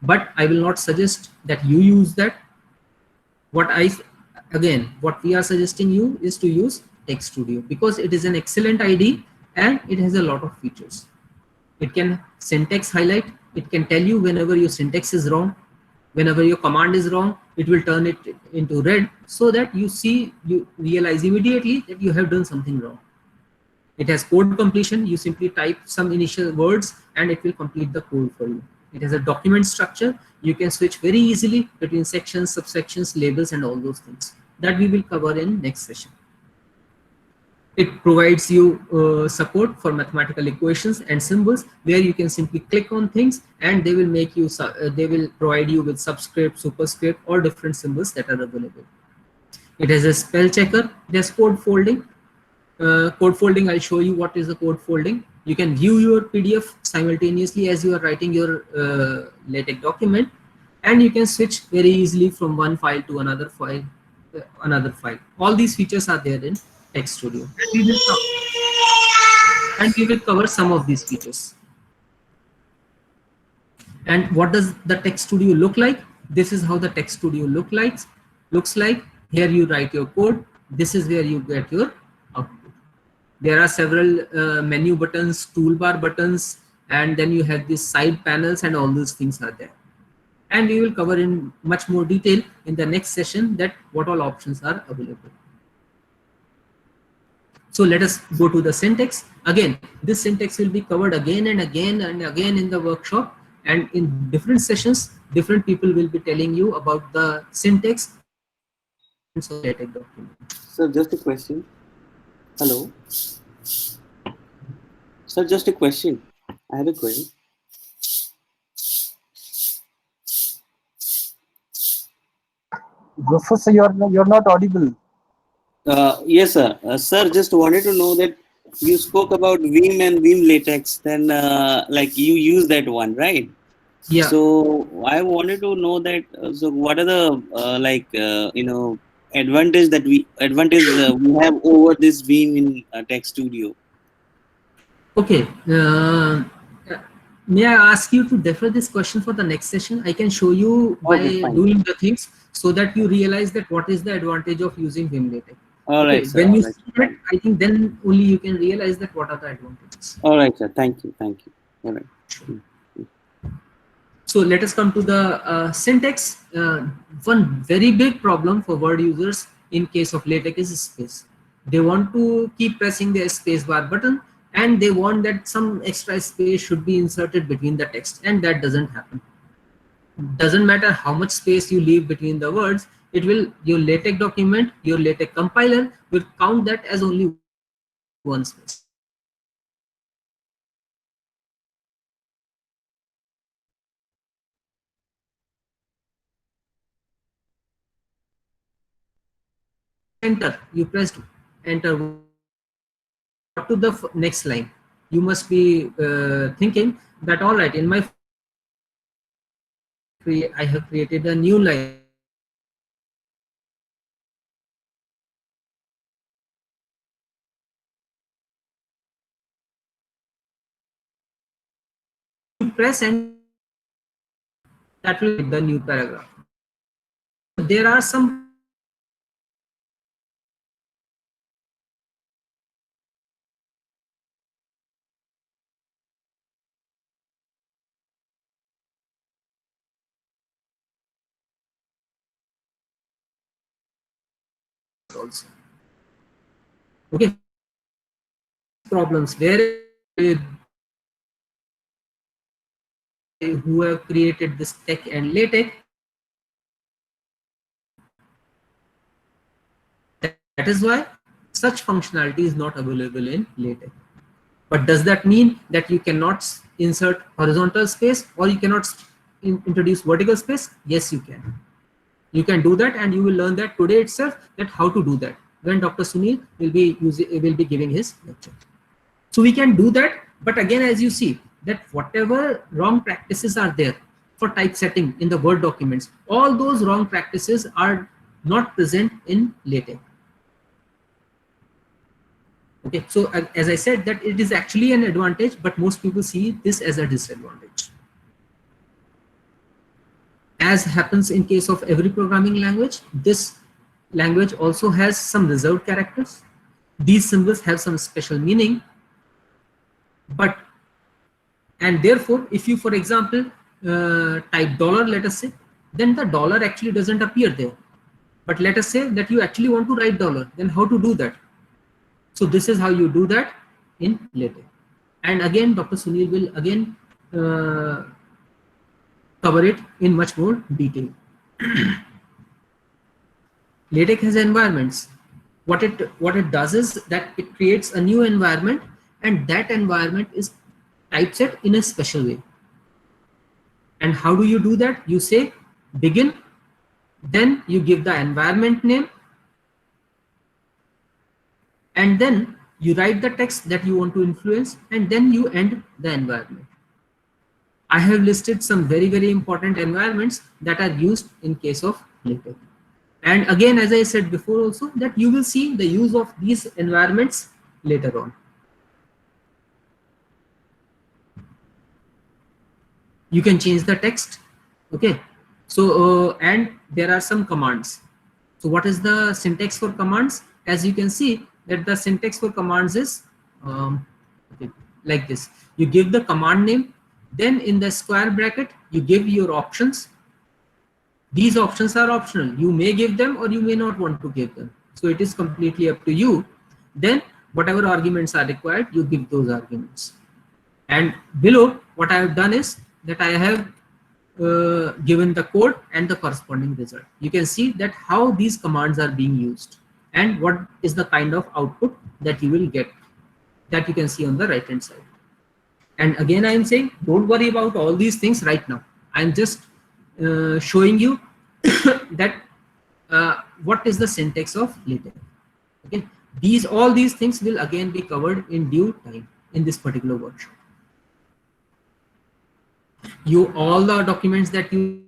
But I will not suggest that you use that. What we are suggesting you is to use TextStudio, because it is an excellent IDE and it has a lot of features. It can syntax highlight. It can tell you whenever your syntax is wrong, whenever your command is wrong, it will turn it into red so that you realize immediately that you have done something wrong. It has code completion. You simply type some initial words and it will complete the code for you. It has a document structure. You can switch very easily between sections, subsections, labels, and all those things that we will cover in next session. It provides you support for mathematical equations and symbols, where you can simply click on things and they will make you they will provide you with subscript, superscript, or different symbols that are available. It has a spell checker. It has code folding. Code folding, I'll show you what is the code folding. You can view your PDF simultaneously as you are writing your LaTeX document, and you can switch very easily from one file to another file. All these features are there in Text Studio, and we will cover some of these features. And what does the Text Studio look like? This is how the Text Studio looks like. Here you write your code. This is where you get your output. There are several menu buttons, toolbar buttons, and then you have these side panels, and all those things are there. And we will cover in much more detail in the next session that what all options are available. So let us go to the syntax. Again, this syntax will be covered again and again and again in the workshop, and in different sessions, different people will be telling you about the syntax. So LaTeX document. Sir, just a question. Hello. Sir, just a question. I have a query. Professor, you're not audible. Yes, sir. Sir, just wanted to know that you spoke about Vim and Vim LaTeX. Then, like you use that one, right? Yeah. So I wanted to know that. So what are the advantage that we have over this Vim in Text Studio? Okay. May I ask you to defer this question for the next session? I can show you by doing the things so that you realize that what is the advantage of using Vim LaTeX. All right, sir. When you see it, I think then only you can realize that what are the advantages. All right, sir. Thank you. All right. So let us come to the syntax. One very big problem for word users in case of LaTeX is space. They want to keep pressing the spacebar button, and they want that some extra space should be inserted between the text, and that doesn't happen. Doesn't matter how much space you leave between the words, your LaTeX document, your LaTeX compiler will count that as only one space. Enter, you pressed enter to the next line. You must be thinking that all right, in my I have created a new line. You press and that will be the new paragraph. There are some also. Okay. Problems where who have created this tech and LaTeX. That is why such functionality is not available in LaTeX. But does that mean that you cannot insert horizontal space or you cannot introduce vertical space? Yes, you can. You can do that, and you will learn that today itself, that how to do that when Dr. Sunil will be giving his lecture. So we can do that, but again, as you see, that whatever wrong practices are there for typesetting in the Word documents, all those wrong practices are not present in LaTeX. Okay, so as I said, that it is actually an advantage, but most people see this as a disadvantage. As happens in case of every programming language, this language also has some reserved characters. These symbols have some special meaning. But and therefore, if you, for example, type dollar, let us say, then the dollar actually doesn't appear there. But let us say that you actually want to write dollar, then how to do that? So this is how you do that in LaTeX. And again, Dr. Sunil will again cover it in much more detail. LaTeX has environments. What it does is that it creates a new environment, and that environment is typeset in a special way. And how do you do that? You say begin, then you give the environment name, and then you write the text that you want to influence, and then you end the environment. I have listed some very, very important environments that are used in case of LaTeX. And again, as I said before also, that you will see the use of these environments later on. You can change the text. Okay. So, and there are some commands. So what is the syntax for commands? As you can see that the syntax for commands is okay, like this. You give the command name, then in the square bracket, you give your options. These options are optional. You may give them or you may not want to give them. So it is completely up to you. Then whatever arguments are required, you give those arguments. And below, what I have done is that I have given the code and the corresponding result. You can see that how these commands are being used and what is the kind of output that you will get, that you can see on the right hand side. And again, I am saying, don't worry about all these things right now. I'm just showing you that what is the syntax of LaTeX. Okay, all these things will again be covered in due time in this particular workshop. All the documents that you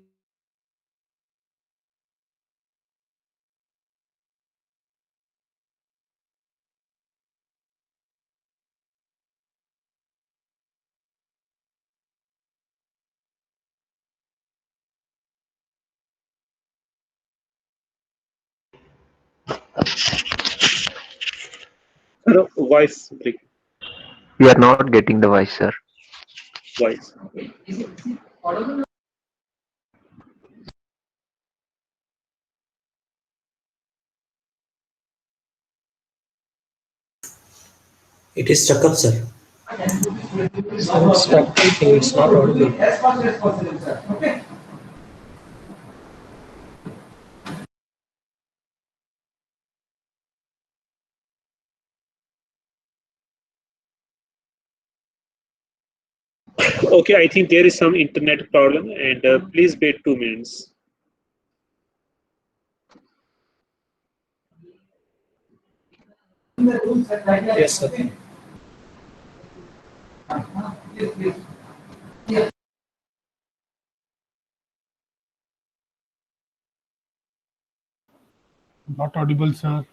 Voice break. We are not getting the voice, sir. Voice. It is stuck up, sir. So it's stuck. I think it's not audible. Okay, I think there is some internet problem, and please wait 2 minutes. Yes, sir. Not audible, sir.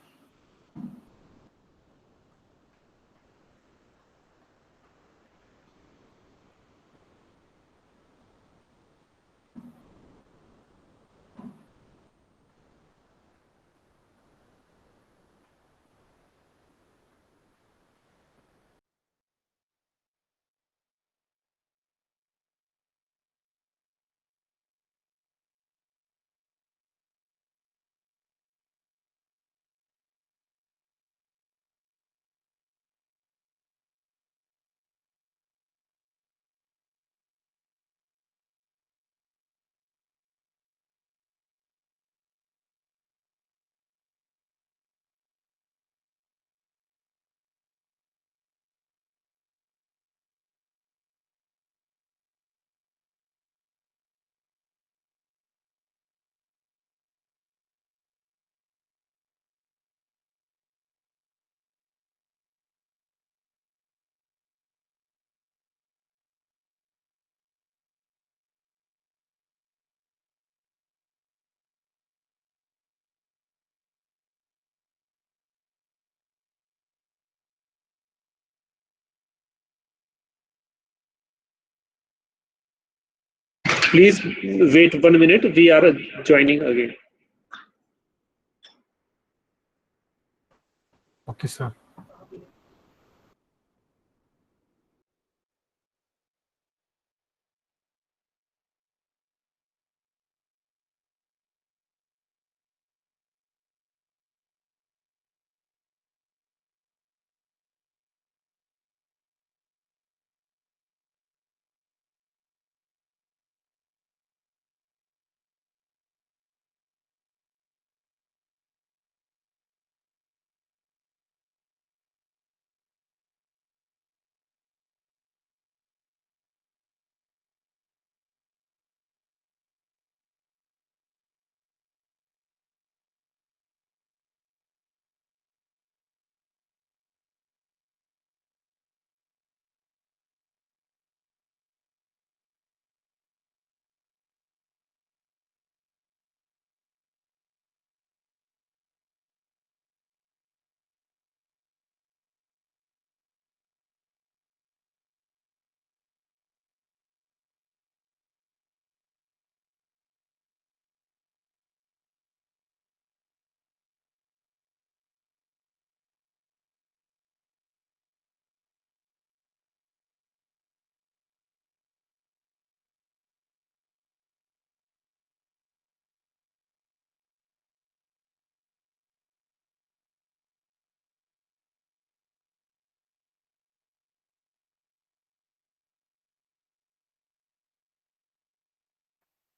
Please wait 1 minute. We are joining again. Okay, sir.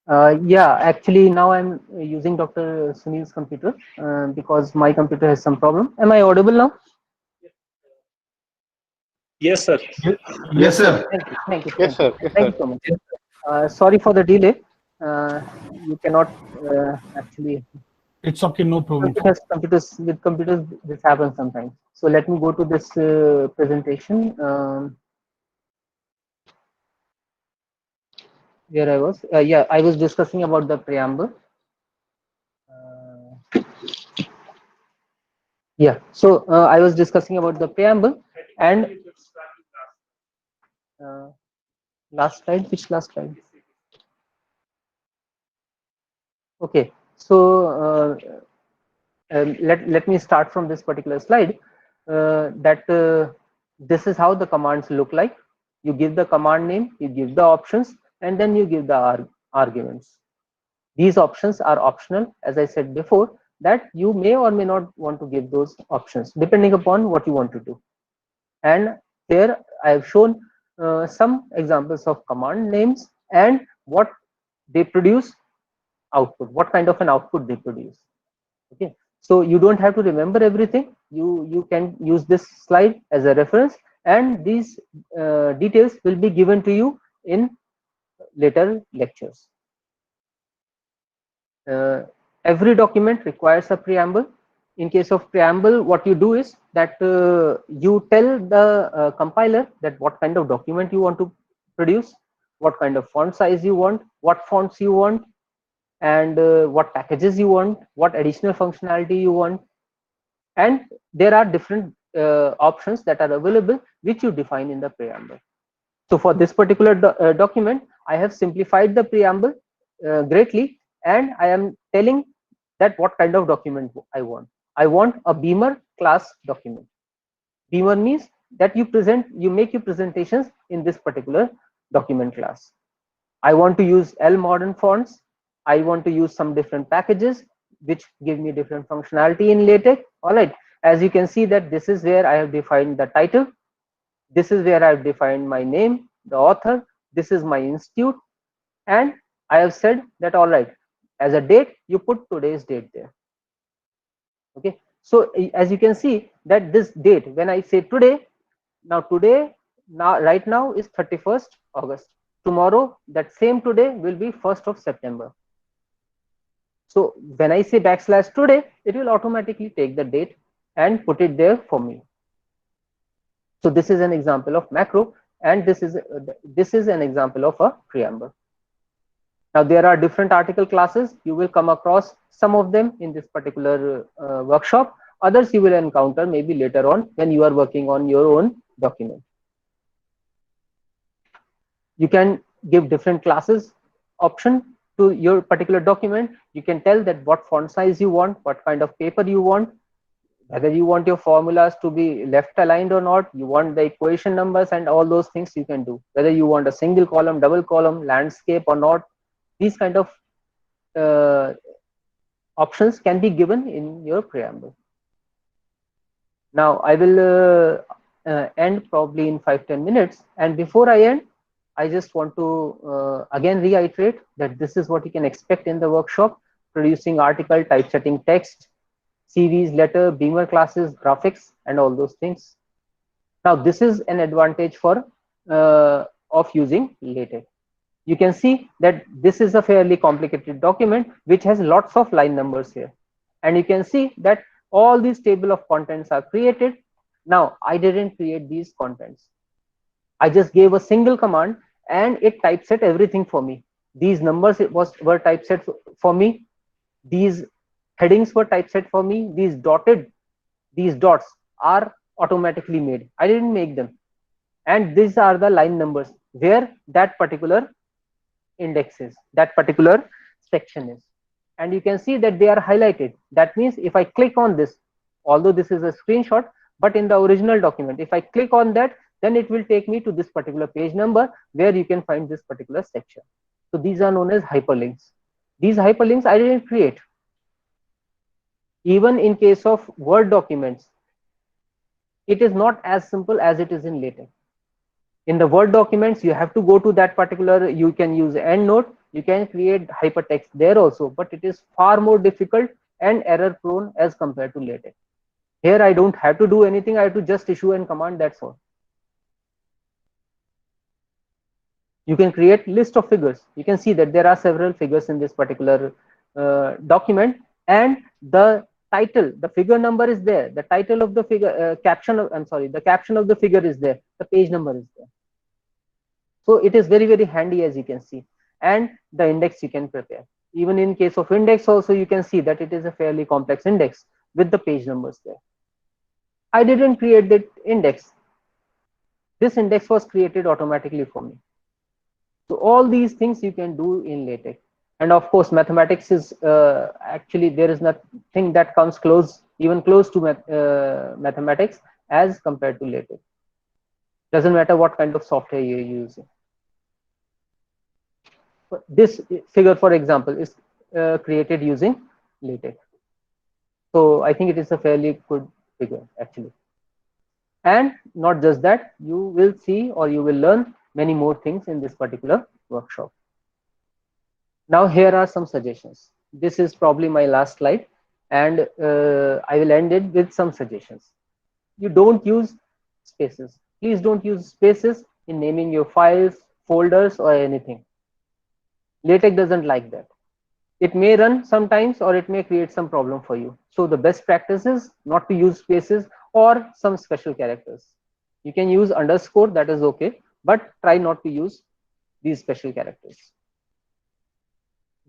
Yeah, actually now I'm using Dr. Sunil's computer because my computer has some problem. Am I audible now? Yes, sir. Yes, sir. Thank you. Thank you. Yes, Thank you. sir. Yes, Thank sir. you so much. Sorry for the delay. You cannot actually. It's okay, no problem. With computers, this happens sometimes. So let me go to this presentation. Where I was. Yeah, I was discussing about the preamble. Yeah, so I was discussing about the preamble and last slide. Which last slide? Okay, so let me start from this particular slide. This is how the commands look like. You give the command name, you give the options, and then you give the arguments. These options are optional, as I said before, that you may or may not want to give those options depending upon what you want to do. And here I have shown some examples of command names and what they produce output, what kind of an output they produce. Okay, so you don't have to remember everything. You can use this slide as a reference, and these details will be given to you in later lectures. Every document requires a preamble. In case of preamble, what you do is that you tell the compiler that what kind of document you want to produce, what kind of font size you want, what fonts you want, and what packages you want, what additional functionality you want. And there are different options that are available which you define in the preamble. So for this particular document, I have simplified the preamble greatly, and I am telling that what kind of document I want. I want a Beamer class document. Beamer means that you make your presentations in this particular document class. I want to use L modern fonts. I want to use some different packages which give me different functionality in LaTeX. All right. As you can see that this is where I have defined the title. This is where I've defined my name, the author. This is my institute. And I have said that, all right, as a date, you put today's date there. Okay. So as you can see that this date, when I say today, right now is 31st August. Tomorrow, that same today will be 1st of September. So when I say backslash today, it will automatically take the date and put it there for me. So this is an example of macro, and this is an example of a preamble. Now there are different article classes. You will come across some of them in this particular workshop. Others you will encounter maybe later on when you are working on your own document. You can give different classes option to your particular document. You can tell that what font size you want, what kind of paper you want, whether you want your formulas to be left aligned or not, you want the equation numbers and all those things you can do, whether you want a single column, double column, landscape or not. These kind of options can be given in your preamble. Now I will end probably in 5-10 minutes, and before I end, I just want to again reiterate that this is what you can expect in the workshop: producing article, typesetting text, CVs, letter, Beamer classes, graphics, and all those things. Now this is an advantage for of using LaTeX. You can see that this is a fairly complicated document which has lots of line numbers here, and you can see that all these table of contents are created. Now I didn't create these contents. I just gave a single command and it typeset everything for me. These numbers were typeset for me. These headings were typeset for me. These dots are automatically made. I didn't make them. And these are the line numbers where that particular index is, that particular section is. And you can see that they are highlighted. That means if I click on this, although this is a screenshot, but in the original document, if I click on that, then it will take me to this particular page number where you can find this particular section. So these are known as hyperlinks. These hyperlinks I didn't create. Even in case of Word documents, it is not as simple as it is in LaTeX. In the Word documents, you have to go to that particular, you can use EndNote, You can create hypertext there also, but it is far more difficult and error prone as compared to LaTeX. Here I don't have to do anything, I have to just issue a command, that's all. You can create list of figures. You can see that there are several figures in this particular document, and the title, the figure number is there, the title of the figure, caption of, I'm sorry, the caption of the figure is there, the page number is there. So it is very, very handy, as you can see. And the index you can prepare. Even in case of index also, you can see that it is a fairly complex index with the page numbers there. I didn't create the index. This index was created automatically for me. So all these things you can do in LaTeX. And of course, mathematics is actually, there is nothing that comes close, even close to mathematics as compared to LaTeX. Doesn't matter what kind of software you're using. This figure, for example, is created using LaTeX. So I think it is a fairly good figure actually. And not just that, you will see or you will learn many more things in this particular workshop. Now here are some suggestions. This is probably my last slide, and I will end it with some suggestions. You don't use spaces. Please don't use spaces in naming your files, folders, or anything. LaTeX doesn't like that. It may run sometimes, or it may create some problem for you. So the best practice is not to use spaces or some special characters. You can use underscore, that is okay, but try not to use these special characters.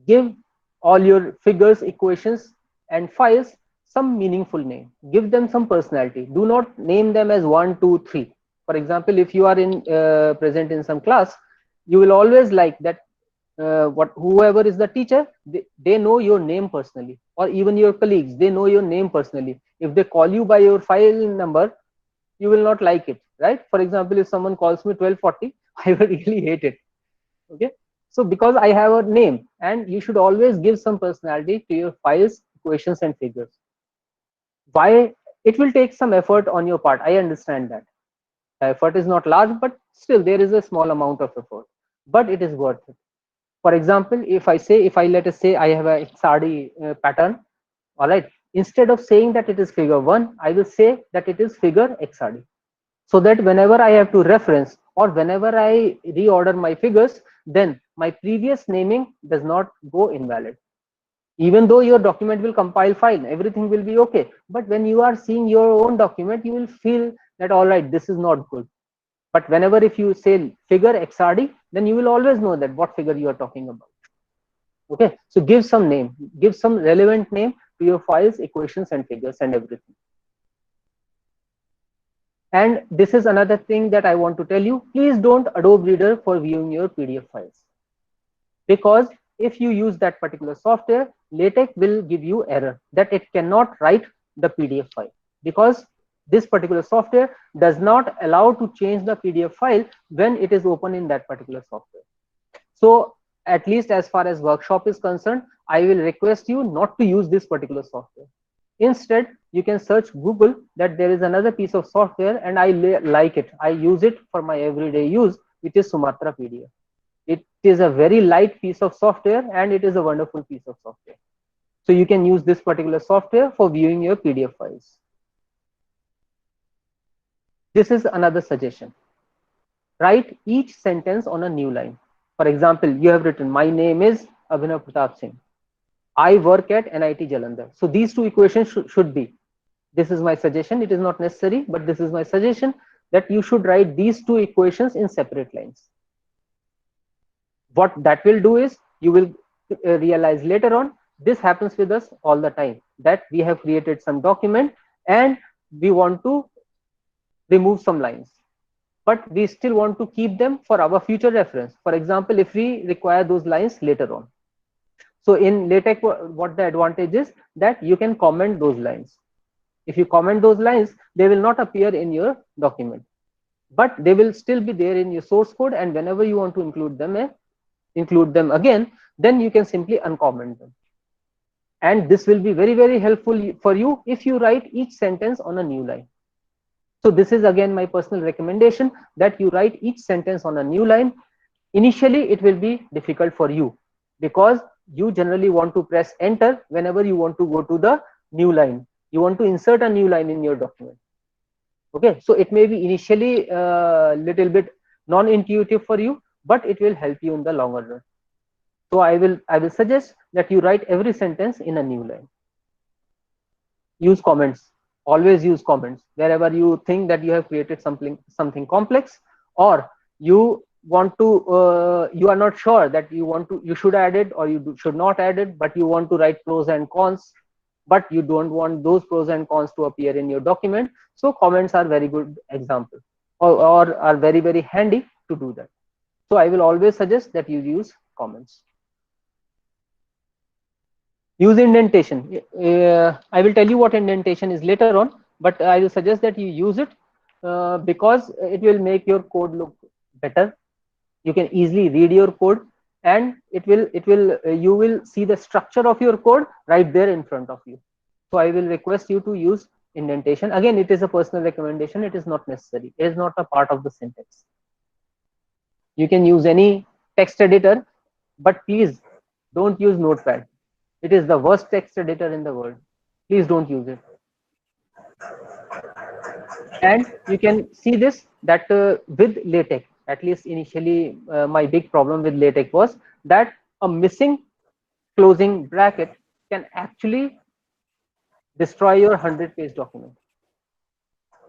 Give all your figures, equations, and files some meaningful name. Give them some personality. Do not name them as 1, 2, 3. For example, if you are in present in some class, you will always like that whoever is the teacher, they know your name personally, or even your colleagues, they know your name personally. If they call you by your file number, you will not like it, right? For example, if someone calls me 1240, I will really hate it. Okay, so because I have a name, and you should always give some personality to your files, equations, and figures. Why? It will take some effort on your part. I understand that the effort is not large, but still there is a small amount of effort, but it is worth it. For example, if I let us say I have a XRD pattern, all right, instead of saying that it is figure 1, I will say that it is figure XRD, so that whenever I have to reference or whenever I reorder my figures, then my previous naming does not go invalid. Even though your document will compile fine, everything will be okay, but when you are seeing your own document, you will feel that all right, this is not good. But whenever if you say figure XRD, then you will always know that what figure you are talking about. Okay, so give some name, give some relevant name to your files, equations, and figures, and everything. And this is another thing that I want to tell you. Please don't Adobe Reader for viewing your PDF files, because if you use that particular software, LaTeX will give you error that it cannot write the PDF file, because this particular software does not allow to change the PDF file when it is open in that particular software. So at least as far as workshop is concerned, I will request you not to use this particular software. Instead, you can search Google that there is another piece of software, and I like it. I use it for my everyday use, which is Sumatra PDF. It is a very light piece of software, and it is a wonderful piece of software. So you can use this particular software for viewing your PDF files. This is another suggestion. Write each sentence on a new line. For example, you have written, my name is Abhinav Pratap Singh. I work at NIT Jalandhar. So these two equations should be. This is my suggestion. It is not necessary, but this is my suggestion, that you should write these two equations in separate lines. What that will do is, you will realize later on, this happens with us all the time, that we have created some document and we want to remove some lines, but we still want to keep them for our future reference. For example, if we require those lines later on. So in LaTeX, what the advantage is, that you can comment those lines. If you comment those lines, they will not appear in your document, but they will still be there in your source code, and whenever you want to include them again, then you can simply uncomment them. And this will be very, very helpful for you if you write each sentence on a new line. So this is again my personal recommendation, that you write each sentence on a new line. Initially, it will be difficult for you, because you generally want to press enter whenever you want to go to the new line. You want to insert a new line in your document. Okay, so it may be initially little bit non-intuitive for you, but it will help you in the longer run. So I will suggest that you write every sentence in a new line. Use comments. Always use comments wherever you think that you have created something complex, or you want to you are not sure that you should add it or you should not add it, but you want to write pros and cons, but you don't want those pros and cons to appear in your document. So comments are very good example, or are very, very handy to do that. So I will always suggest that you use comments. Use indentation. I will tell you what indentation is later on, but I will suggest that you use it because it will make your code look better. You can easily read your code, and you will see the structure of your code right there in front of you. So I will request you to use indentation. Again, it is a personal recommendation. It is not necessary. It is not a part of the syntax. You can use any text editor, but please don't use Notepad. It is the worst text editor in the world. Please don't use it. And you can see this that with LaTeX, at least initially, my big problem with LaTeX was that a missing closing bracket can actually destroy your 100-page document.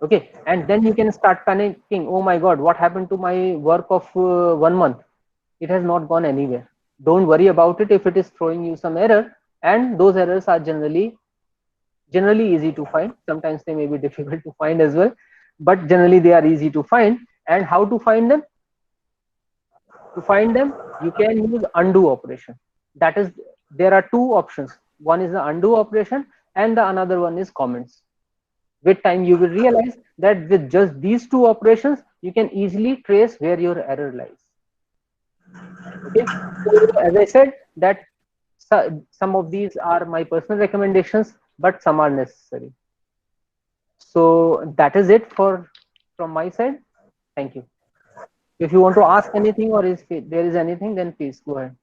Okay, and then you can start panicking. Oh my God, what happened to my work of 1 month? It has not gone anywhere. Don't worry about it if it is throwing you some error, and those errors are generally easy to find. Sometimes they may be difficult to find as well, but generally they are easy to find. And how to find them? To find them, you can use undo operation. That is, there are two options. One is the undo operation, and the another one is comments. With time, you will realize that with just these two operations, you can easily trace where your error lies. Okay, so as I said, that some of these are my personal recommendations, but some are necessary. So that is it from my side. Thank you. If you want to ask anything, or if there is anything, then please go ahead.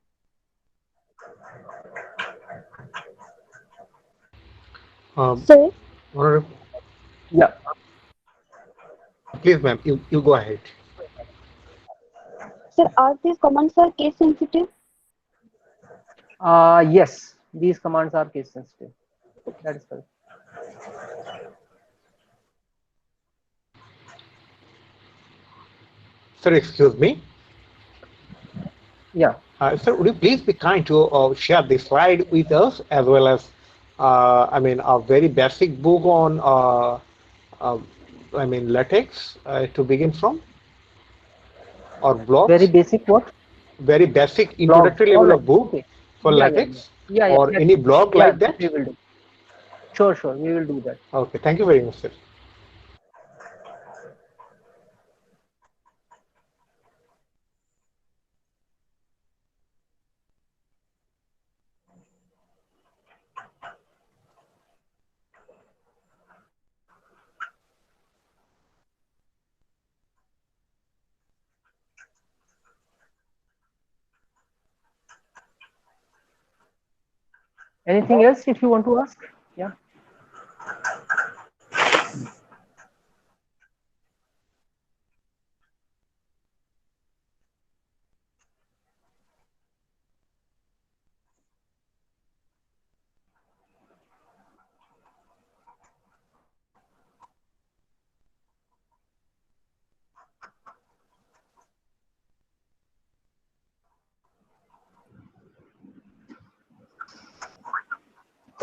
Sir? Yeah. Please, ma'am, you go ahead. Sir, are these commands are case sensitive? Yes, these commands are case sensitive. That is correct. Sir, excuse me. Yeah. Sir, would you please be kind to share the slide with us, as well as, I mean, a very basic book on, I mean, LaTeX to begin from, or blogs? Very basic what? Very basic introductory level of book for LaTeX, or any blog like that? We will do. Sure, we will do that. Okay, thank you very much, sir. Anything else if you want to ask? Yeah.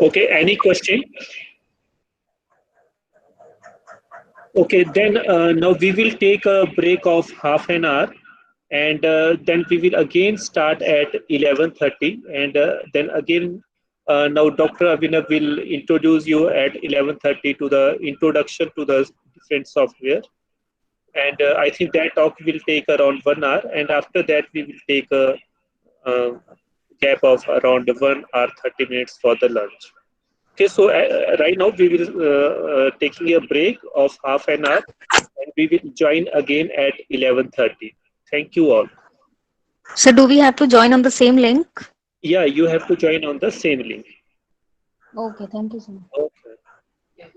Okay, any question? Okay, then now we will take a break of half an hour, and then we will again start at 11:30, and then again now Dr. Abhinav will introduce you at 11:30 to the introduction to the different software, and I think that talk will take around 1 hour, and after that we will take a gap of around 1 hour 30 minutes for the lunch. Okay, so right now we will taking a break of half an hour, and we will join again at 11:30. Thank you all. So do we have to join on the same link? Yeah, you have to join on the same link. Okay, thank you so much. Okay.